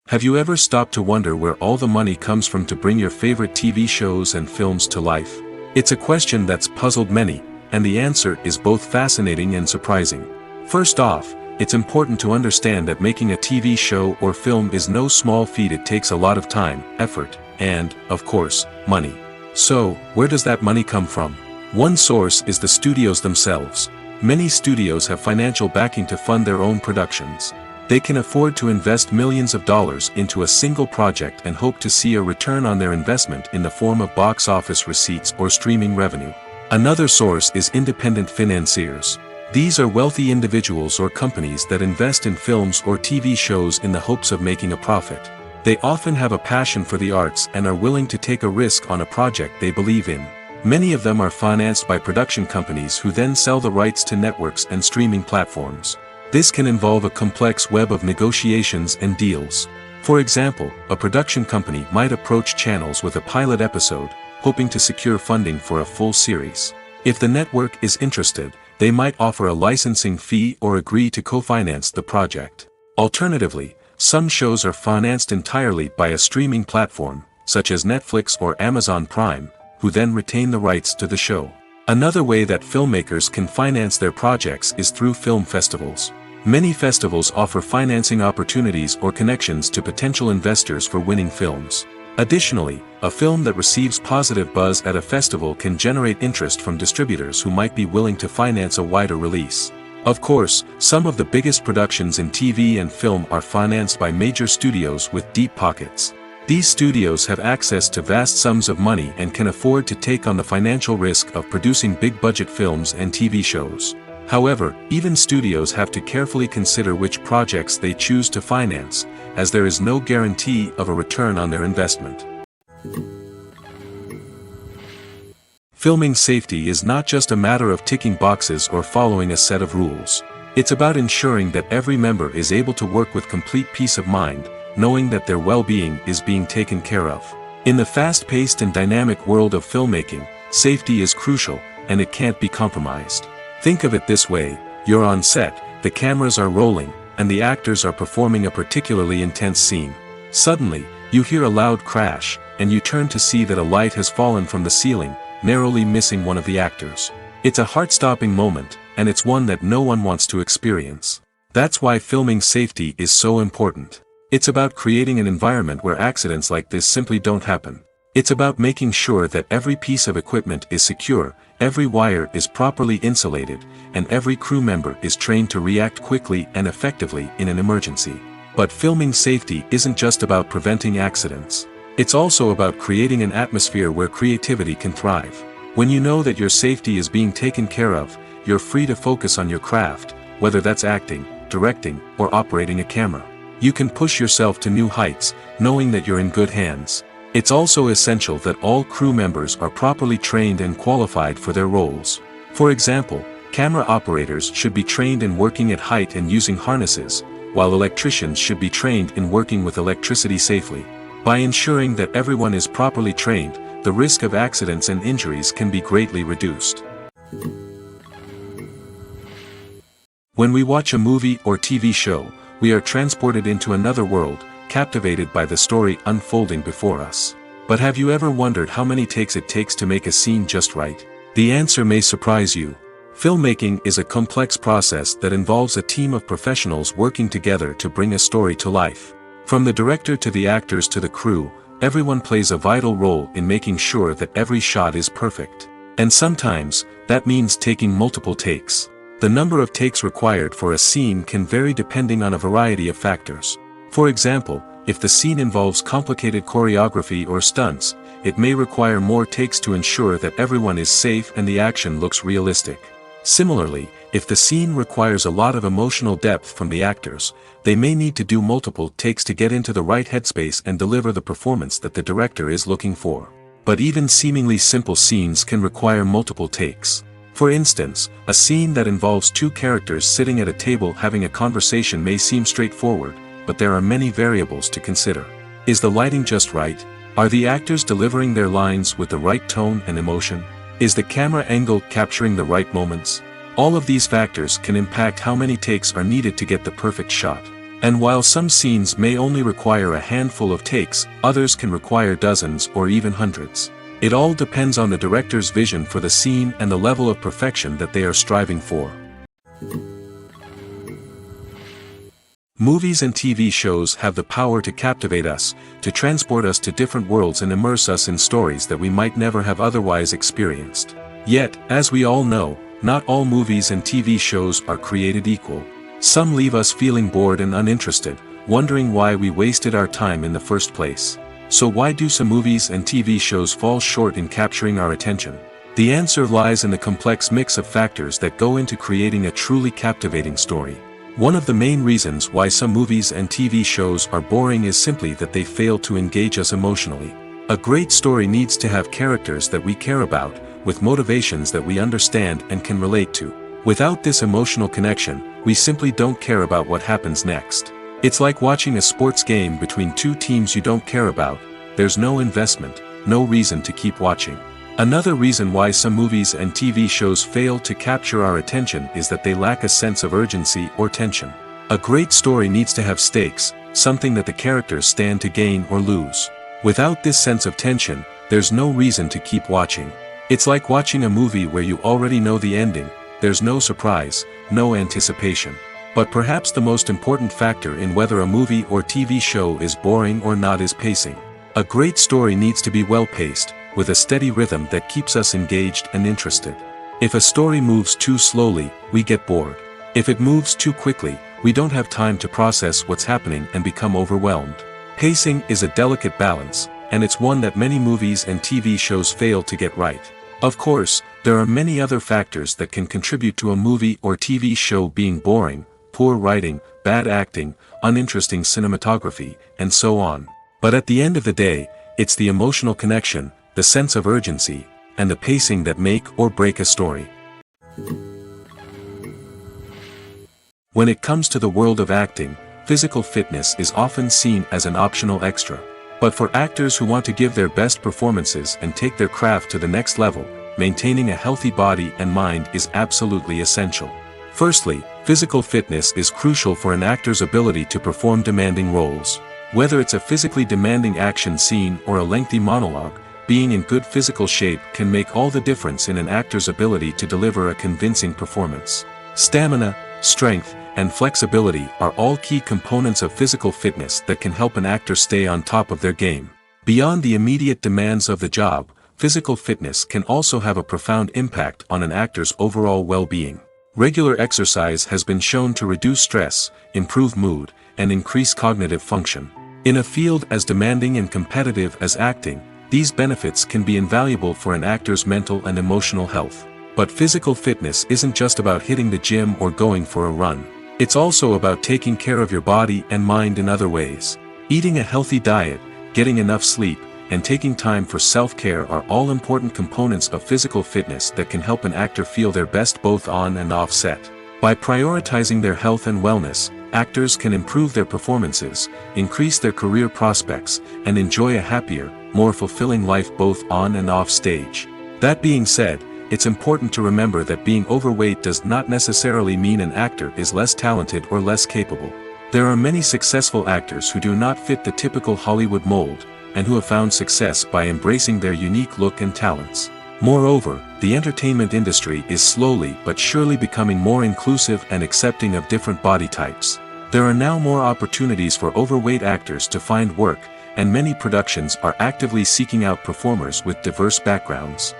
Speaker 1: Have you ever stopped to wonder where all the money comes from to bring your favorite TV shows and films to life? It's a question that's puzzled many, and the answer is both fascinating and surprising. First off, it's important to understand that making a TV show or film is no small feat. It takes a lot of time, effort, and, of course, money. So, where does that money come from? One source is the studios themselves. Many studios have financial backing to fund their own productions. They can afford to invest millions of dollars into a single project and hope to see a return on their investment in the form of box office receipts or streaming revenue. Another source is independent financiers. These are wealthy individuals or companies that invest in films or TV shows in the hopes of making a profit. They often have a passion for the arts and are willing to take a risk on a project they believe in. Many of them are financed by production companies who then sell the rights to networks and streaming platforms. This can involve a complex web of negotiations and deals. For example, a production company might approach channels with a pilot episode, hoping to secure funding for a full series. If the network is interested, they might offer a licensing fee or agree to co-finance the project. Alternatively, some shows are financed entirely by a streaming platform, such as Netflix or Amazon Prime, who then retain the rights to the show. Another way that filmmakers can finance their projects is through film festivals. Many festivals offer financing opportunities or connections to potential investors for winning films. Additionally, a film that receives positive buzz at a festival can generate interest from distributors who might be willing to finance a wider release. Of course, some of the biggest productions in TV and film are financed by major studios with deep pockets. These studios have access to vast sums of money and can afford to take on the financial risk of producing big-budget films and TV shows. However, even studios have to carefully consider which projects they choose to finance, as there is no guarantee of a return on their investment. Filming safety is not just a matter of ticking boxes or following a set of rules. It's about ensuring that every member is able to work with complete peace of mind, knowing that their well-being is being taken care of. In the fast-paced and dynamic world of filmmaking, safety is crucial, and it can't be compromised. Think of it this way: you're on set, the cameras are rolling, and the actors are performing a particularly intense scene. Suddenly, you hear a loud crash, and you turn to see that a light has fallen from the ceiling, narrowly missing one of the actors. It's a heart-stopping moment, and it's one that no one wants to experience. That's why filming safety is so important. It's about creating an environment where accidents like this simply don't happen. It's about making sure that every piece of equipment is secure, every wire is properly insulated, and every crew member is trained to react quickly and effectively in an emergency. But filming safety isn't just about preventing accidents. It's also about creating an atmosphere where creativity can thrive. When you know that your safety is being taken care of, you're free to focus on your craft, whether that's acting, directing, or operating a camera. You can push yourself to new heights, knowing that you're in good hands. It's also essential that all crew members are properly trained and qualified for their roles. For example, camera operators should be trained in working at height and using harnesses, while electricians should be trained in working with electricity safely. By ensuring that everyone is properly trained, the risk of accidents and injuries can be greatly reduced. When we watch a movie or TV show, we are transported into another world, captivated by the story unfolding before us. But have you ever wondered how many takes it takes to make a scene just right? The answer may surprise you. Filmmaking is a complex process that involves a team of professionals working together to bring a story to life. From the director to the actors to the crew, everyone plays a vital role in making sure that every shot is perfect. And sometimes, that means taking multiple takes. The number of takes required for a scene can vary depending on a variety of factors. For example, if the scene involves complicated choreography or stunts, it may require more takes to ensure that everyone is safe and the action looks realistic. Similarly, if the scene requires a lot of emotional depth from the actors, they may need to do multiple takes to get into the right headspace and deliver the performance that the director is looking for. But even seemingly simple scenes can require multiple takes. For instance, a scene that involves two characters sitting at a table having a conversation may seem straightforward, but there are many variables to consider. Is the lighting just right? Are the actors delivering their lines with the right tone and emotion? Is the camera angle capturing the right moments? All of these factors can impact how many takes are needed to get the perfect shot. And while some scenes may only require a handful of takes, others can require dozens or even hundreds. It all depends on the director's vision for the scene and the level of perfection that they are striving for. Movies and TV shows have the power to captivate us, to transport us to different worlds and immerse us in stories that we might never have otherwise experienced. Yet, as we all know, not all movies and TV shows are created equal. Some leave us feeling bored and uninterested, wondering why we wasted our time in the first place. So why do some movies and TV shows fall short in capturing our attention? The answer lies in the complex mix of factors that go into creating a truly captivating story. One of the main reasons why some movies and TV shows are boring is simply that they fail to engage us emotionally. A great story needs to have characters that we care about, with motivations that we understand and can relate to. Without this emotional connection, we simply don't care about what happens next. It's like watching a sports game between two teams you don't care about. There's no investment, no reason to keep watching. Another reason why some movies and TV shows fail to capture our attention is that they lack a sense of urgency or tension. A great story needs to have stakes, something that the characters stand to gain or lose. Without this sense of tension, there's no reason to keep watching. It's like watching a movie where you already know the ending. There's no surprise, no anticipation. But perhaps the most important factor in whether a movie or TV show is boring or not is pacing. A great story needs to be well-paced, with a steady rhythm that keeps us engaged and interested. If a story moves too slowly, we get bored. If it moves too quickly, we don't have time to process what's happening and become overwhelmed. Pacing is a delicate balance, and it's one that many movies and TV shows fail to get right. Of course, there are many other factors that can contribute to a movie or TV show being boring: poor writing, bad acting, uninteresting cinematography, and so on. But at the end of the day, it's the emotional connection, the sense of urgency, and the pacing that make or break a story. When it comes to the world of acting, physical fitness is often seen as an optional extra. But for actors who want to give their best performances and take their craft to the next level, maintaining a healthy body and mind is absolutely essential. Firstly, physical fitness is crucial for an actor's ability to perform demanding roles. Whether it's a physically demanding action scene or a lengthy monologue, being in good physical shape can make all the difference in an actor's ability to deliver a convincing performance. Stamina, strength, and flexibility are all key components of physical fitness that can help an actor stay on top of their game. Beyond the immediate demands of the job, physical fitness can also have a profound impact on an actor's overall well-being. Regular exercise has been shown to reduce stress, improve mood, and increase cognitive function. In a field as demanding and competitive as acting, these benefits can be invaluable for an actor's mental and emotional health. But physical fitness isn't just about hitting the gym or going for a run. It's also about taking care of your body and mind in other ways. Eating a healthy diet, getting enough sleep, and taking time for self-care are all important components of physical fitness that can help an actor feel their best both on and off set. By prioritizing their health and wellness, actors can improve their performances, increase their career prospects, and enjoy a happier, more fulfilling life both on and off stage. That being said, it's important to remember that being overweight does not necessarily mean an actor is less talented or less capable. There are many successful actors who do not fit the typical Hollywood mold, and who have found success by embracing their unique look and talents. Moreover, the entertainment industry is slowly but surely becoming more inclusive and accepting of different body types. There are now more opportunities for overweight actors to find work, and many productions are actively seeking out performers with diverse backgrounds.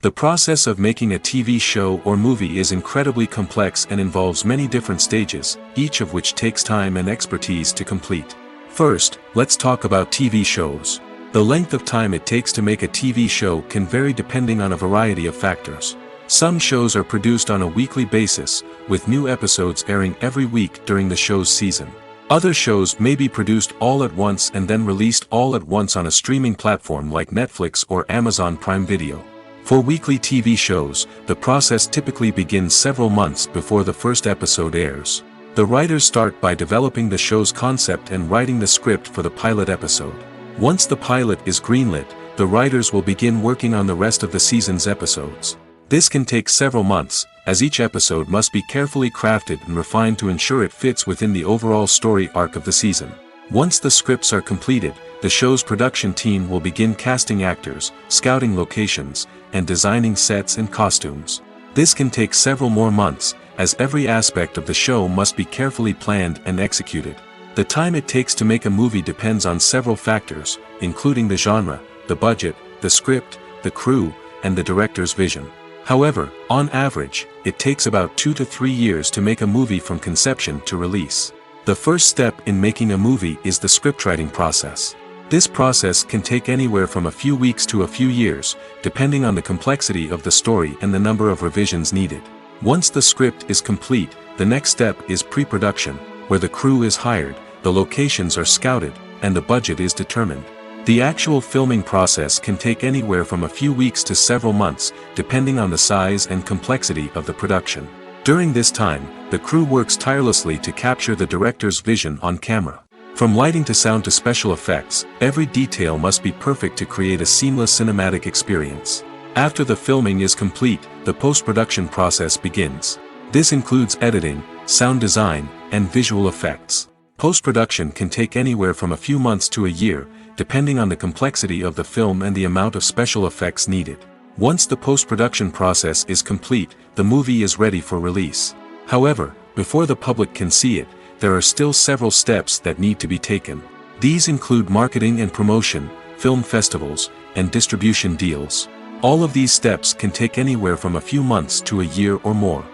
Speaker 1: The process of making a TV show or movie is incredibly complex and involves many different stages, each of which takes time and expertise to complete. First, let's talk about TV shows. The length of time it takes to make a TV show can vary depending on a variety of factors. Some shows are produced on a weekly basis, with new episodes airing every week during the show's season. Other shows may be produced all at once and then released all at once on a streaming platform like Netflix or Amazon Prime Video. For weekly TV shows, the process typically begins several months before the first episode airs. The writers start by developing the show's concept and writing the script for the pilot episode. Once the pilot is greenlit, the writers will begin working on the rest of the season's episodes. This can take several months, as each episode must be carefully crafted and refined to ensure it fits within the overall story arc of the season. Once the scripts are completed, the show's production team will begin casting actors, scouting locations, and designing sets and costumes. This can take several more months, as every aspect of the show must be carefully planned and executed. The time it takes to make a movie depends on several factors, including the genre, the budget, the script, the crew, and the director's vision. However, on average, it takes about 2 to 3 years to make a movie from conception to release. The first step in making a movie is the scriptwriting process. This process can take anywhere from a few weeks to a few years, depending on the complexity of the story and the number of revisions needed. Once the script is complete, the next step is pre-production, where the crew is hired, the locations are scouted, and the budget is determined. The actual filming process can take anywhere from a few weeks to several months, depending on the size and complexity of the production. During this time, the crew works tirelessly to capture the director's vision on camera. From lighting to sound to special effects, every detail must be perfect to create a seamless cinematic experience. After the filming is complete, the post-production process begins. This includes editing, sound design, and visual effects. Post-production can take anywhere from a few months to a year, depending on the complexity of the film and the amount of special effects needed. Once the post-production process is complete, the movie is ready for release. However, before the public can see it, there are still several steps that need to be taken. These include marketing and promotion, film festivals, and distribution deals. All of these steps can take anywhere from a few months to a year or more.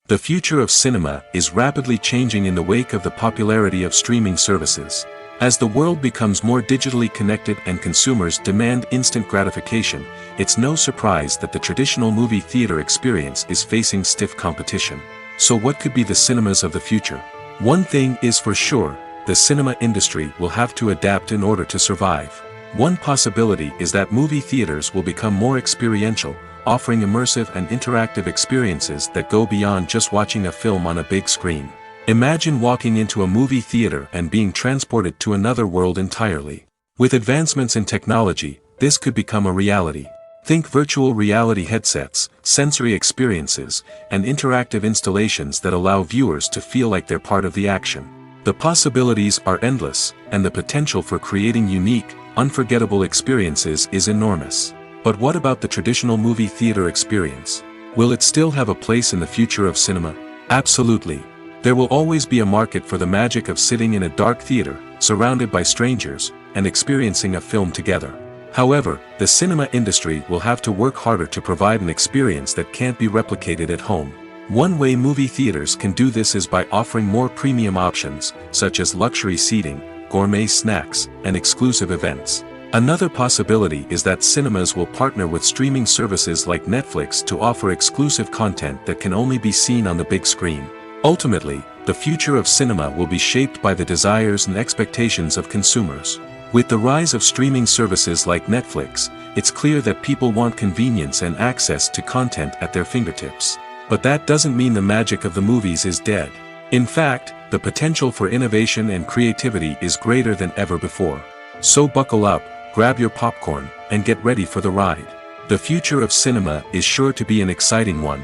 Speaker 1: The future of cinema is rapidly changing in the wake of the popularity of streaming services. As the world becomes more digitally connected and consumers demand instant gratification, it's no surprise that the traditional movie theater experience is facing stiff competition. So what could be the cinemas of the future? One thing is for sure, the cinema industry will have to adapt in order to survive. One possibility is that movie theaters will become more experiential, offering immersive and interactive experiences that go beyond just watching a film on a big screen. Imagine walking into a movie theater and being transported to another world entirely. With advancements in technology, this could become a reality. Think virtual reality headsets, sensory experiences, and interactive installations that allow viewers to feel like they're part of the action. The possibilities are endless, and the potential for creating unique, unforgettable experiences is enormous. But what about the traditional movie theater experience? Will it still have a place in the future of cinema? Absolutely. There will always be a market for the magic of sitting in a dark theater, surrounded by strangers, and experiencing a film together. However, the cinema industry will have to work harder to provide an experience that can't be replicated at home. One way movie theaters can do this is by offering more premium options, such as luxury seating, gourmet snacks, and exclusive events. Another possibility is that cinemas will partner with streaming services like Netflix to offer exclusive content that can only be seen on the big screen. Ultimately, the future of cinema will be shaped by the desires and expectations of consumers. With the rise of streaming services like Netflix, it's clear that people want convenience and access to content at their fingertips. But that doesn't mean the magic of the movies is dead. In fact, the potential for innovation and creativity is greater than ever before. So buckle up, grab your popcorn, and get ready for the ride. The future of cinema is sure to be an exciting one.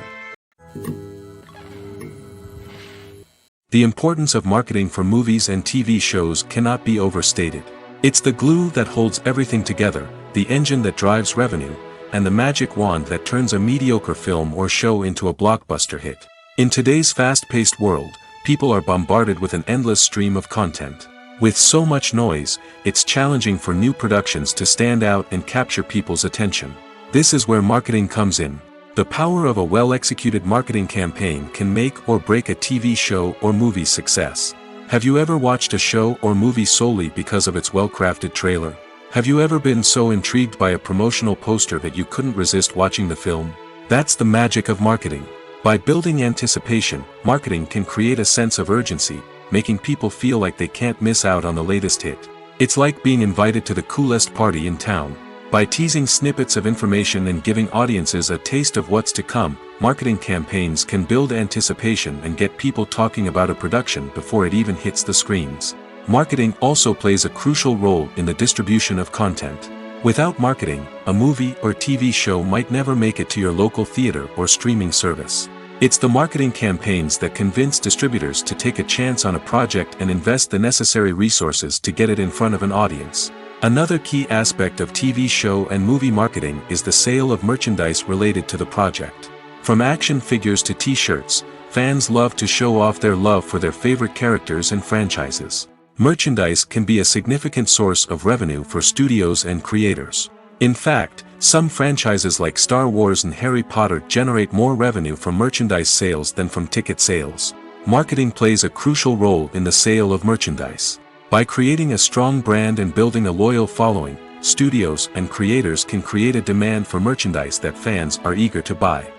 Speaker 1: The importance of marketing for movies and TV shows cannot be overstated. It's the glue that holds everything together, the engine that drives revenue, and the magic wand that turns a mediocre film or show into a blockbuster hit. In today's fast-paced world, people are bombarded with an endless stream of content. With so much noise, it's challenging for new productions to stand out and capture people's attention. This is where marketing comes in. The power of a well-executed marketing campaign can make or break a TV show or movie's success. Have you ever watched a show or movie solely because of its well-crafted trailer? Have you ever been so intrigued by a promotional poster that you couldn't resist watching the film? That's the magic of marketing. By building anticipation, marketing can create a sense of urgency, making people feel like they can't miss out on the latest hit. It's like being invited to the coolest party in town. By teasing snippets of information and giving audiences a taste of what's to come, marketing campaigns can build anticipation and get people talking about a production before it even hits the screens. Marketing also plays a crucial role in the distribution of content. Without marketing, a movie or TV show might never make it to your local theater or streaming service. It's the marketing campaigns that convince distributors to take a chance on a project and invest the necessary resources to get it in front of an audience. Another key aspect of TV show and movie marketing is the sale of merchandise related to the project. From action figures to t-shirts, fans love to show off their love for their favorite characters and franchises. Merchandise can be a significant source of revenue for studios and creators. In fact, some franchises like Star Wars and Harry Potter generate more revenue from merchandise sales than from ticket sales. Marketing plays a crucial role in the sale of merchandise. By creating a strong brand and building a loyal following, studios and creators can create a demand for merchandise that fans are eager to buy.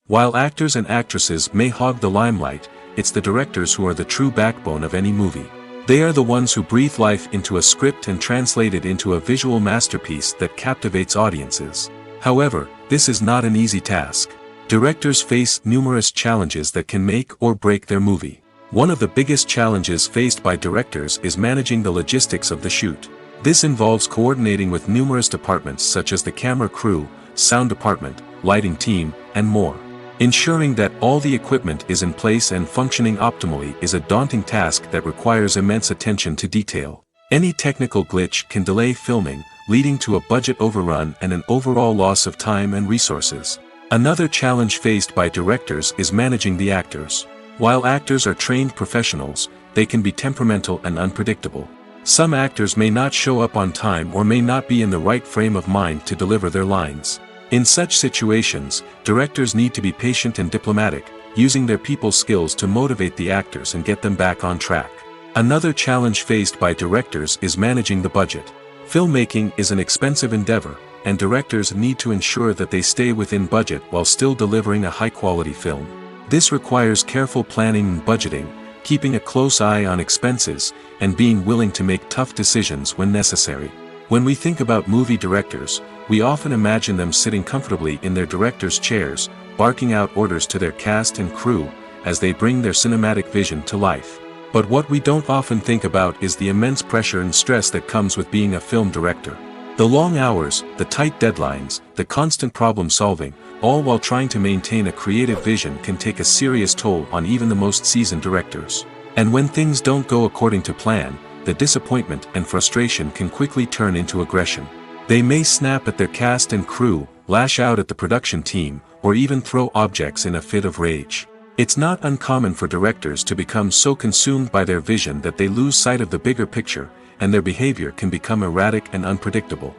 Speaker 1: While actors and actresses may hog the limelight, it's the directors who are the true backbone of any movie. They are the ones who breathe life into a script and translate it into a visual masterpiece that captivates audiences. However, this is not an easy task. Directors face numerous challenges that can make or break their movie. One of the biggest challenges faced by directors is managing the logistics of the shoot. This involves coordinating with numerous departments such as the camera crew, sound department, lighting team, and more. Ensuring that all the equipment is in place and functioning optimally is a daunting task that requires immense attention to detail. Any technical glitch can delay filming, leading to a budget overrun and an overall loss of time and resources. Another challenge faced by directors is managing the actors. While actors are trained professionals, they can be temperamental and unpredictable. Some actors may not show up on time or may not be in the right frame of mind to deliver their lines. In such situations, directors need to be patient and diplomatic, using their people skills to motivate the actors and get them back on track. Another challenge faced by directors is managing the budget. Filmmaking is an expensive endeavor, and directors need to ensure that they stay within budget while still delivering a high-quality film. This requires careful planning and budgeting, keeping a close eye on expenses, and being willing to make tough decisions when necessary. When we think about movie directors, we often imagine them sitting comfortably in their director's chairs, barking out orders to their cast and crew, as they bring their cinematic vision to life. But what we don't often think about is the immense pressure and stress that comes with being a film director. The long hours, the tight deadlines, the constant problem solving, all while trying to maintain a creative vision can take a serious toll on even the most seasoned directors. And when things don't go according to plan, the disappointment and frustration can quickly turn into aggression. They may snap at their cast and crew, lash out at the production team, or even throw objects in a fit of rage. It's not uncommon for directors to become so consumed by their vision that they lose sight of the bigger picture, and their behavior can become erratic and unpredictable.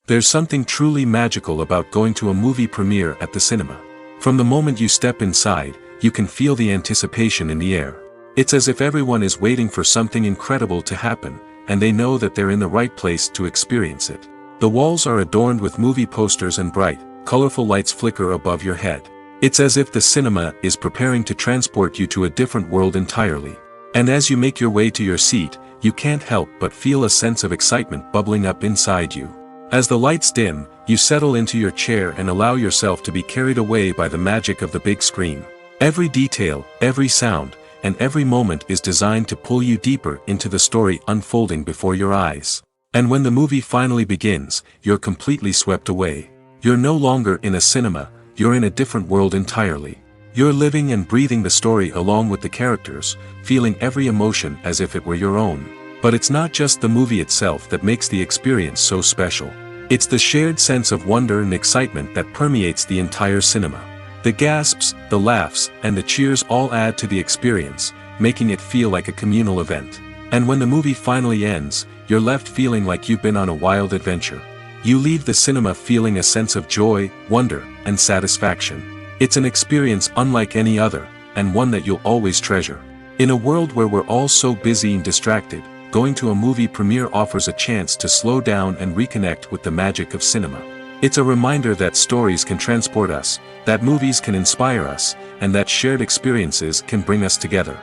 Speaker 1: There's something truly magical about going to a movie premiere at the cinema. From the moment you step inside, you can feel the anticipation in the air. It's as if everyone is waiting for something incredible to happen, and they know that they're in the right place to experience it. The walls are adorned with movie posters and bright, colorful lights flicker above your head. It's as if the cinema is preparing to transport you to a different world entirely. And as you make your way to your seat, you can't help but feel a sense of excitement bubbling up inside you. As the lights dim, you settle into your chair and allow yourself to be carried away by the magic of the big screen. Every detail, every sound, and every moment is designed to pull you deeper into the story unfolding before your eyes. And when the movie finally begins, you're completely swept away. You're no longer in a cinema, you're in a different world entirely. You're living and breathing the story along with the characters, feeling every emotion as if it were your own. But it's not just the movie itself that makes the experience so special. It's the shared sense of wonder and excitement that permeates the entire cinema. The gasps, the laughs, and the cheers all add to the experience, making it feel like a communal event. And when the movie finally ends, you're left feeling like you've been on a wild adventure. You leave the cinema feeling a sense of joy, wonder, and satisfaction. It's an experience unlike any other, and one that you'll always treasure. In a world where we're all so busy and distracted, going to a movie premiere offers a chance to slow down and reconnect with the magic of cinema. It's a reminder that stories can transport us, that movies can inspire us, and that shared experiences can bring us together.